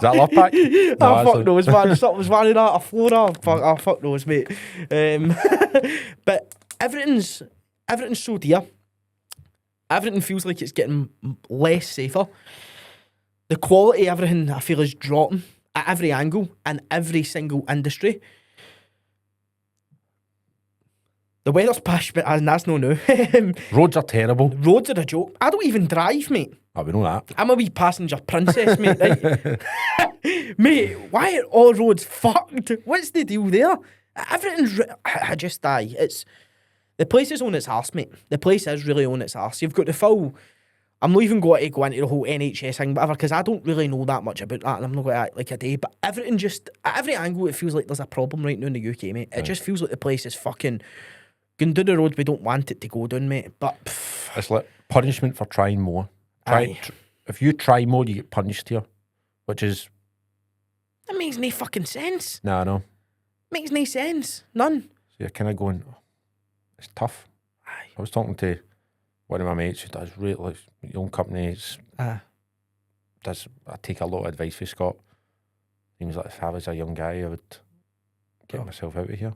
Lurpak? No, Oh, fuck knows, man. Something was running out of Flora. Fuck knows, mate. But everything's so dear. Everything feels like it's getting less safer. The quality of everything, I feel, is dropping at every angle in every single industry. The weather's pish, but that's no new. Roads are terrible. Roads are a joke. I don't even drive, mate. Oh, we know that. I'm a wee passenger princess, mate. Right? Mate, why are all roads fucked? What's the deal there? Everything's... I just die. It's... The place is on its arse, mate. The place is really on its arse. You've got the full... I'm not even going to go into the whole NHS thing, whatever, because I don't really know that much about that, and I'm not going to act like a day, but everything just... At every angle, it feels like there's a problem right now in the UK, mate. It just feels like the place is fucking... Going down the road we don't want it to go down, mate. But... It's like punishment for trying more. Aye. If you try more, you get punished here, which is... That makes no fucking sense. Nah, I know. Makes no sense. None. So you're kind of going, oh, it's tough. Aye. I was talking to one of my mates who does really, like, young companies. I take a lot of advice from Scott. He was like, if I was a young guy, I would get myself out of here.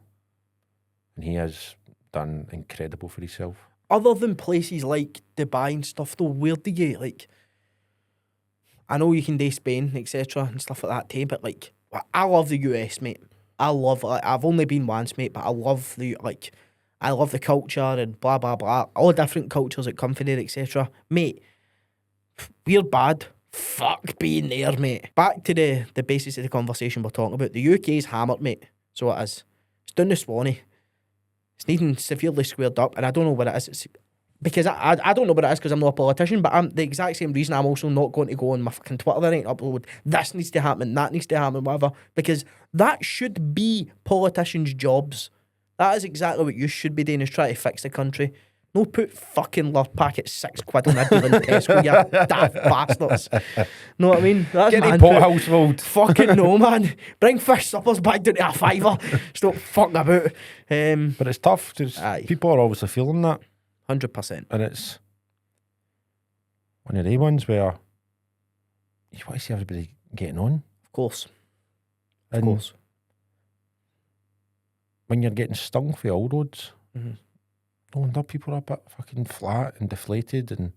And he has done incredible for himself. Other than places like Dubai and stuff, though, where do you, like... I know you can do Spain, etc. and stuff like that too, but, like, I love the US, mate. I love, like, I've only been once, mate, but I love I love the culture and blah, blah, blah. All the different cultures that come from there, etc. Mate, we're bad. Fuck being there, mate. Back to the basis of the conversation we're talking about. The UK is hammered, mate. So it is. It's down the Swanee. It's needing severely squared up, and I don't know what it is. It's because I don't know what it is because I'm not a politician, but I'm the exact same reason I'm also not going to go on my fucking Twitter and upload this needs to happen, that needs to happen, whatever, because that should be politicians' jobs. That is exactly what you should be doing, is try to fix the country. No put fucking Lurpak at £6 on a deal in Tesco, you daft bastards. Know what I mean? That's Get the man pot put. household. Fucking no, man. Bring fish suppers back down to a fiver. Stop fucking about. But it's tough because Aye. people are obviously feeling that. 100%. And it's one of the ones where you want to see everybody getting on. Of course. Of And course. when you're getting stung for all roads, Mhm. no wonder people are a bit fucking flat and deflated, and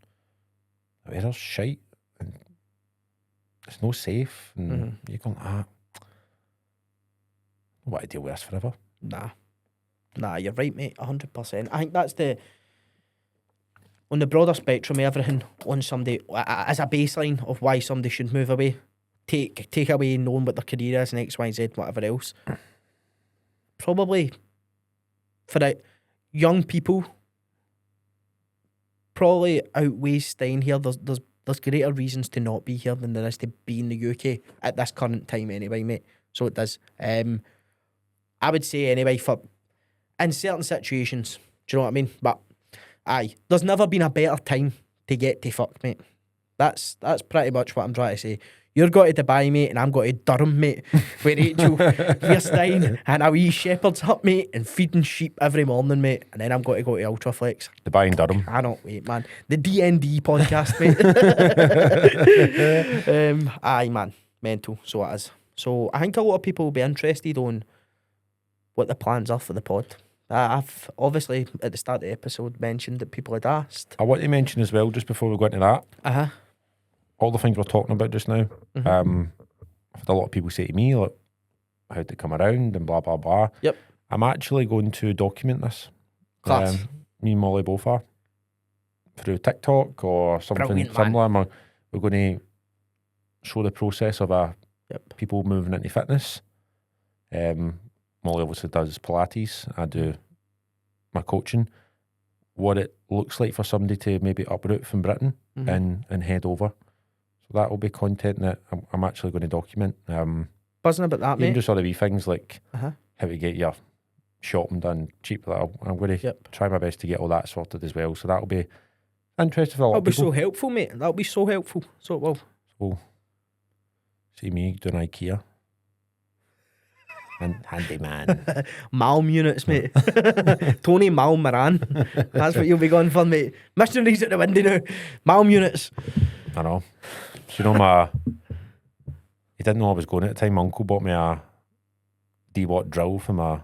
the weather's shite, and it's no safe, and Mhm. you're going, I don't want to deal with this forever. Nah, you're right, mate. 100%. I think that's on the broader spectrum of everything on somebody as a baseline of why somebody should move away. Take away knowing what their career is and X, Y, Z, whatever else. Probably for the young people, probably outweighs staying here. There's greater reasons to not be here than there is to be in the UK at this current time anyway, mate. So it does. I would say anyway, for in certain situations, do you know what I mean? But aye, there's never been a better time to get to fuck, mate. That's pretty much what I'm trying to say. You're going to Dubai, mate, and I'm going to Durham, mate, with Rachel. We're staying in a wee shepherd's hut, mate, and feeding sheep every morning, mate. And then I'm going to go to Ultraflex. Dubai and Durham. Cannot wait, man. The DND podcast, mate. Aye, man. Mental. So it is. So I think a lot of people will be interested on what the plans are for the pod. I've obviously, at the start of the episode, mentioned that people had asked. I want to mention as well, just before we go into that, all the things we're talking about just now. I've had a lot of people say to me, like, how to come around and blah, blah, blah. Yep. I'm actually going to document this. Class. Me and Molly both are. Through TikTok or something Brilliant, similar. We're going to show the process of people moving into fitness. Molly obviously does Pilates. I do my coaching. What it looks like for somebody to maybe uproot from Britain and head over. So that will be content that I'm actually going to document. Buzzing about that, Even mate. just sort of wee things like how to get your shopping done cheap. I'm going to try my best to get all that sorted as well. So that'll be interesting for a lot of people. That'll be so helpful, mate. That'll be so helpful. So it will. So, see me doing IKEA. And handyman. Malm units, mate. Tony Malm Moran. That's what you'll be going for, mate. Missionaries at the window now. Malm units. I know. So, you know, he didn't know I was going at the time. My uncle bought me a D-Watt drill for my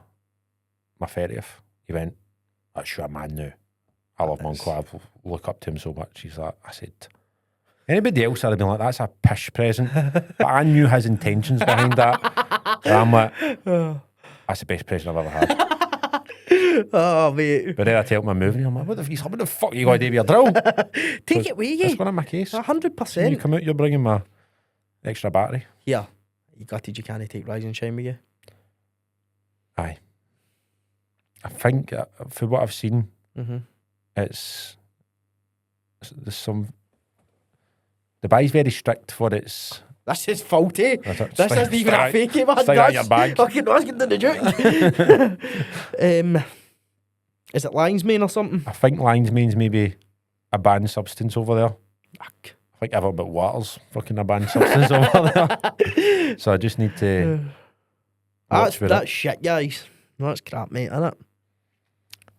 30th. He went, that's your man now. I love my uncle. I look up to him so much. He's like, I said, anybody else would have been like, that's a pish present. But I knew his intentions behind that. And I'm like, that's the best present I've ever had. Oh, mate. But then I tell him I'm moving. I'm like, what the fuck are you going to do with your drill? Take it away, That's going in my case. 100%. When you come out, you're bringing my extra battery. Yeah. You gutted you can't take Rise and Shine with you? Aye. I think, for what I've seen, there's some... Dubai's very strict for its... This is faulty. This isn't even a fake it, man. Stay out your bag. Fucking let's get to the joke. Is it Lion's Mane or something? I think Lion's Mane's maybe a banned substance over there. Fuck. I think everything but water's fucking a banned substance over there. So I just need to watch for That's it. shit, guys. That's crap, mate, isn't it?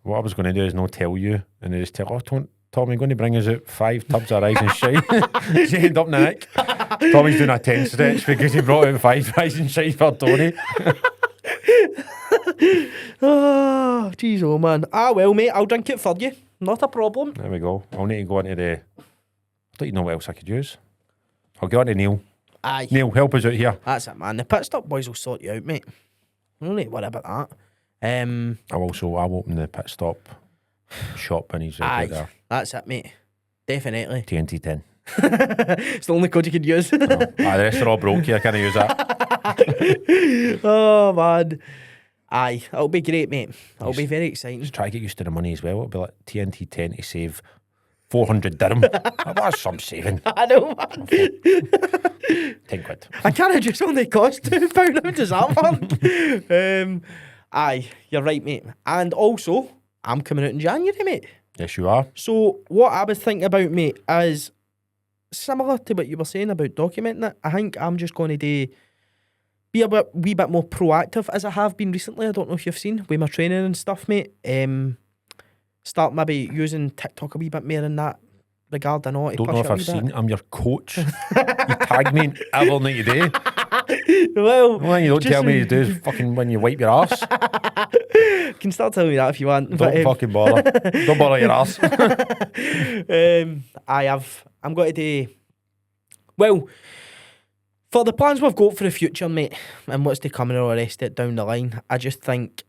What I was going to do is not tell you, and then just tell, Tommy, I'm going to bring us out 5 tubs of Rise and Shine. You end up in the nick. Tommy's doing a 10 stretch because he brought out 5 Rise and Shine for Tony. Oh, jeez, oh man. Well, mate, I'll drink it for you. Not a problem. There we go. I'll need to go into the... I don't even know what else I could use. I'll go on to Neil. Aye. Neil, help us out here. That's it, man. The pit stop boys will sort you out, mate. No need to worry about that. I'll open the pit stop shop and he's right there. That's it, mate. Definitely. TNT 10. It's the only code you can use. The rest are all broke here. I can't use that. Oh, man. Aye, it'll be great, mate. It'll be very exciting. Just try to get used to the money as well. It'll be like TNT 10 to save 400 dirham. That's some saving. I know, man. 10 quid. I can't just only cost £2. How does that work? Aye, you're right, mate. And also, I'm coming out in January, mate. Yes, you are. So what I was thinking about, mate, is similar to what you were saying about documenting it. I think I'm just going to be a wee bit more proactive as I have been recently. I don't know if you've seen with my training and stuff, mate. Start maybe using TikTok a wee bit more in that regard. I know. Don't know if I've seen. I'm your coach. You tag me in everything that you do. Well, you don't tell me you do is fucking when you wipe your arse. You can start telling me that if you want. Don't fucking bother. Don't bother your arse. I'm going to do... Well, for the plans we've got for the future, mate, and what's to come and all the rest of it down the line, I just think,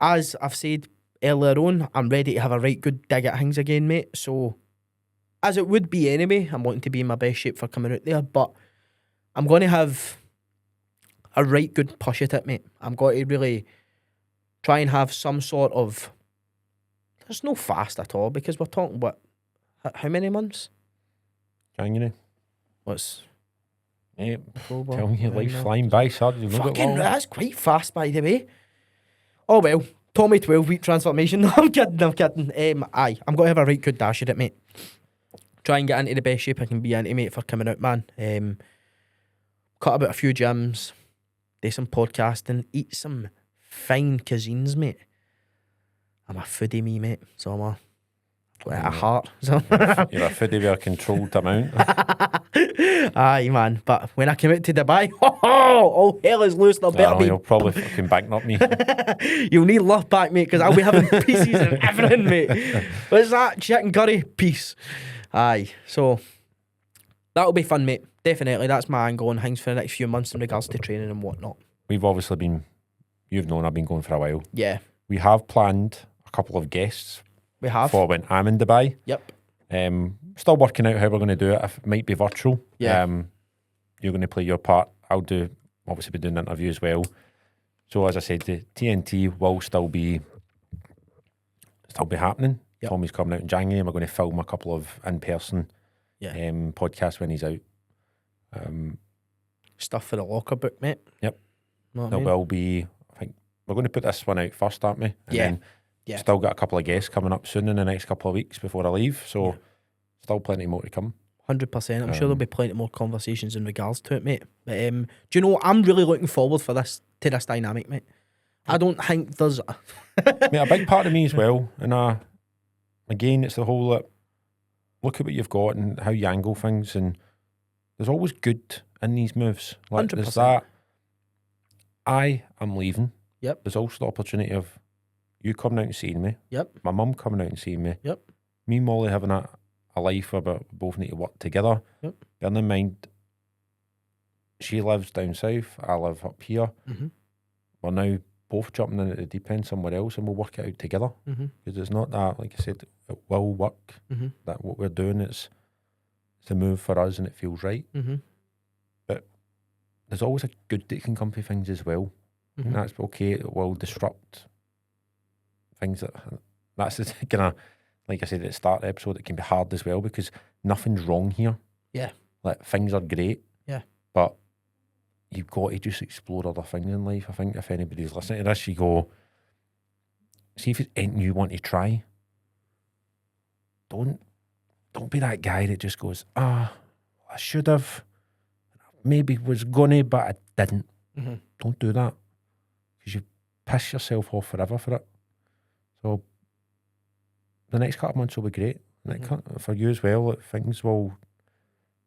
as I've said earlier on, I'm ready to have a right good dig at things again, mate. So, as it would be anyway, I'm wanting to be in my best shape for coming out there, but I'm going to have a right good push at it, mate. I'm going to really try and have some sort of... There's no fast at all, because we're talking, what, how many months? January. What's... October, tell me your life's flying by, sir. Fucking, that's quite fast, by the way. Oh well, Tommy 12-week transformation. No, I'm kidding. Aye, I'm going to have a right good dash at it, mate. Try and get into the best shape I can be into, mate, for coming out, man. cut about a few gyms, do some podcasting, eat some fine cuisines, mate. I'm a foodie, me, mate. So I'm a heart. So You're a foodie with a controlled amount. aye, man. But when I came out to Dubai, all hell is loose. There better be. You'll probably fucking bankrupt me. You'll need love back, mate, because I'll be having pieces and everything, mate. What's that? Chicken curry piece. Aye. So that'll be fun, mate. Definitely. That's my angle on things for the next few months in regards to training and whatnot. We've obviously been, you've known I've been going for a while. Yeah. We have planned a couple of guests We have. for when I'm in Dubai. Yep. Still working out how we're going to do it. It might be virtual. Yeah. You're going to play your part. I'll obviously be doing the interview as well. So as I said, the TNT will still be happening. Yep. Tommy's coming out in January, and we're going to film a couple of in-person podcasts when he's out. Stuff for the locker book, mate. Yep. Know what I There mean? will be, I think, we're going to put this one out first, aren't we? And Yeah. then Yeah. still got a couple of guests coming up soon in the next couple of weeks before I leave. So still plenty more to come. 100%. I'm sure there'll be plenty more conversations in regards to it, mate. But do you know, I'm really looking forward to this dynamic, mate. I don't think there's... Mate, a big part of me as well. And again, it's the whole, look at what you've got and how you angle things. And there's always good in these moves. Like, 100%. there's that, I am leaving. Yep. There's also the opportunity of you coming out and seeing me. Yep. My mum coming out and seeing me. Yep. Me and Molly having a life where we both need to work together. Yep. Bearing in mind, she lives down south, I live up here. Mm-hmm. We're now both jumping in at the deep end somewhere else, and we'll work it out together. Mm-hmm. Because it's not that, like I said, it will work. Mm-hmm. That what we're doing is it's a move for us and it feels right. Mm-hmm. But there's always a good that can come from things as well. Mm-hmm. And that's okay. It will disrupt things that's the kind of, like I said at the start of the episode, it can be hard as well because nothing's wrong here. Yeah. Like, things are great. Yeah. But you've got to just explore other things in life. I think if anybody's listening to this, you go, see if it's anything you want to try. Don't be that guy that just goes, I should have, maybe was gonna, but I didn't. Mm-hmm. Don't do that. Because you piss yourself off forever for it. So the next couple of months will be great. For you as well, things will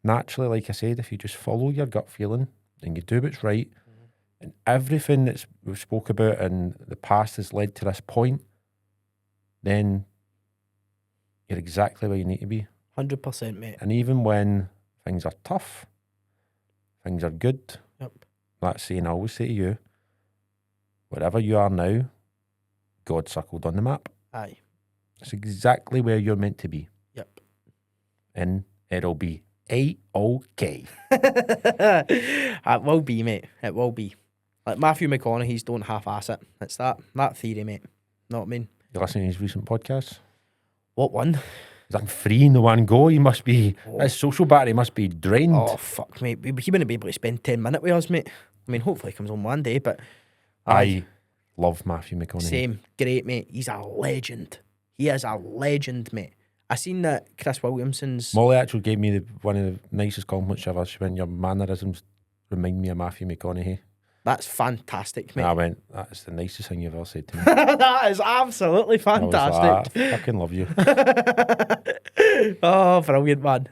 naturally, like I said, if you just follow your gut feeling and you do what's right, and everything that we've spoke about in the past has led to this point, then you're exactly where you need to be. 100%, mate. And even when things are tough, things are good. Yep. That saying I always say to you, wherever you are now, God circled on the map. Aye. It's exactly where you're meant to be. Yep. And it'll be A-OK. It will be, mate. It will be. Like Matthew McConaughey's don't half-ass it. It's that theory, mate. Know what I mean? You listening to his recent podcasts? What one? I'm free in the one go. He must be, his social battery must be drained. Oh, fuck, mate. He wouldn't be able to spend 10 minutes with us, mate. I mean, hopefully he comes on one day, but... I love Matthew McConaughey. Same. Great, mate. He's a legend. He is a legend, mate. I seen that Chris Williamson's... Molly actually gave me one of the nicest compliments ever. She went, your mannerisms remind me of Matthew McConaughey. That's fantastic, mate. And I went, that's the nicest thing you've ever said to me. That is absolutely fantastic. I fucking love you. Oh, brilliant, man.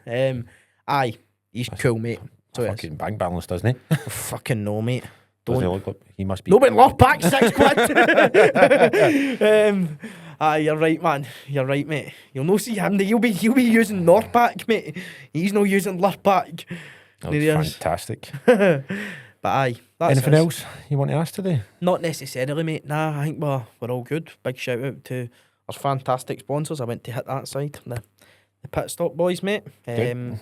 Aye, he's cool, mate. So it is. Fucking bank balance, doesn't he? Fucking no, mate. Doesn't he Don't. look like he must be? No, but lock back £6. Aye, you're right, man. You're right, mate. You'll no see him. He'll be using Northback, mate. He's no using Lurpak. That There he was is. fantastic. But aye, that's Anything us. else you want to ask today? Not necessarily, mate. Nah, I think we're all good. Big shout out to our fantastic sponsors. I went to hit that side. The Pit Stop Boys, mate. Good.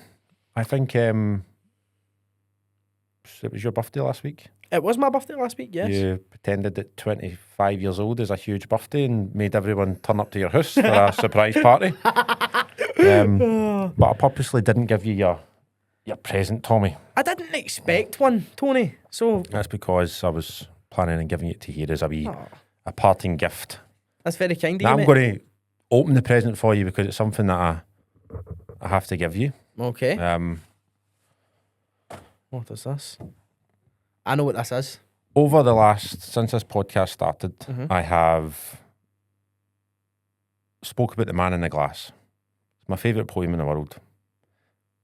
I think it was your birthday last week. It was my birthday last week, yes. You pretended that 25 years old is a huge birthday and made everyone turn up to your house for a surprise party. But I purposely didn't give you your present, Tommy. I didn't expect one, Tony. So That's because I was planning on giving it to you as a wee oh, a parting gift. that's very kind of Now you, I'm mate. going to open the present for you because it's something that I have to give you. Okay. Um, What is this? I know what this is. Over the since this podcast started, I have spoke about The Man in the Glass. It's my favourite poem in the world.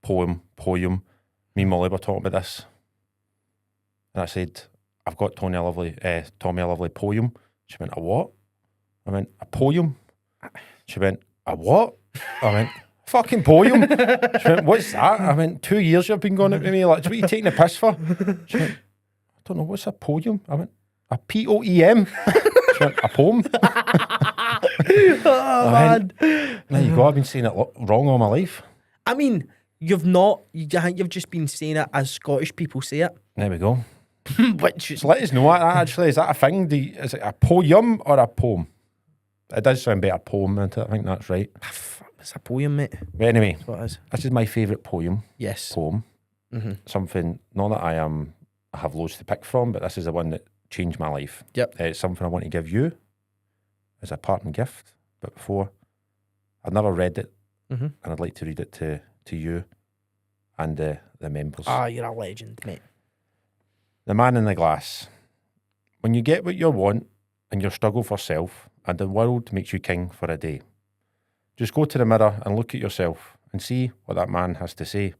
Poem. Me and Molly were talking about this. And I said, I've got Tommy a Lovely poem. She went, a what? I went, a poem. She went, a what? I went, fucking poem. She went, what's that? I went, 2 years you've been going out with me. Like, what are you taking the piss for? She went, I don't know, what's a poem? I went, a POEM. She went, a poem. Oh, man. There you go, I've been saying it wrong all my life. I mean, you've not. I think you've just been saying it as Scottish people say it. There we go. Which is So let us know that actually. Is that a thing? Is it a poem or a poem? It does sound better poem, doesn't it? I think that's right. It's a poem, mate. But anyway, That's what it is. this is my favourite poem. Yes. Poem. Something, not that I have loads to pick from, but this is the one that changed my life. Yep. It's something I want to give you as a parting gift. But before, I've never read it, and I'd like to read it to you and the members. Ah, you're a legend, mate. The Man in the Glass. When you get what you want and your struggle for self, and the world makes you king for a day, just go to the mirror and look at yourself and see what that man has to say.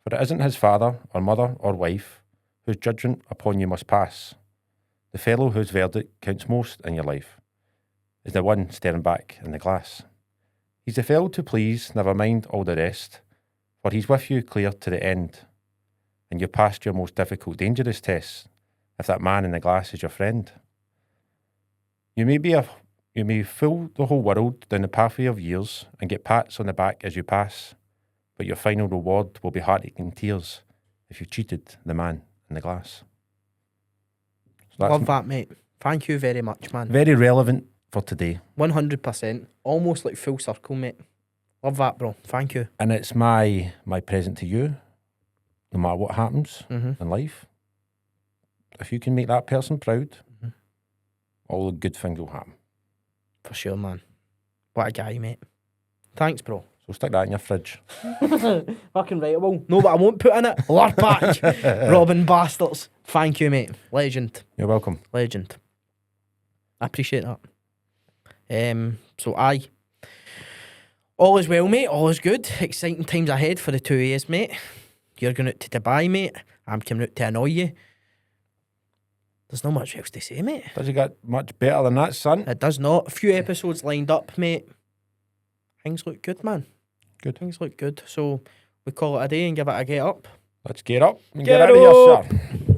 For it isn't his father or mother or wife whose judgment upon you must pass. The fellow whose verdict counts most in your life is the one staring back in the glass. He's the fellow to please, never mind all the rest, for he's with you clear to the end. And you've passed your most difficult, dangerous tests if that man in the glass is your friend. You may fool the whole world down the pathway of years and get pats on the back as you pass, but your final reward will be heartache and tears if you've cheated the man in the glass. So Love that, mate. Thank you very much, man. very relevant for today. 100%. Almost like full circle, mate. Love that, bro. Thank you. And it's my present to you, no matter what happens in life. If you can make that person proud, all the good things will happen. For sure, man. What a guy, mate. Thanks, bro. So stick that in your fridge. Fucking right, well. No, but I won't put in it. Lord back. Robin Bastards. Thank you, mate. Legend. You're welcome. Legend. I appreciate that. So all is well, mate. All is good. Exciting times ahead for the two of yous, mate. You're going out to Dubai, mate. I'm coming out to annoy you. There's not much else to say, mate. Does it get much better than that, son? It does not. A few episodes lined up, mate. Things look good, man. Good. Things look good. So we call it a day and give it a get up. Let's get up and Get get out of here, up. sir.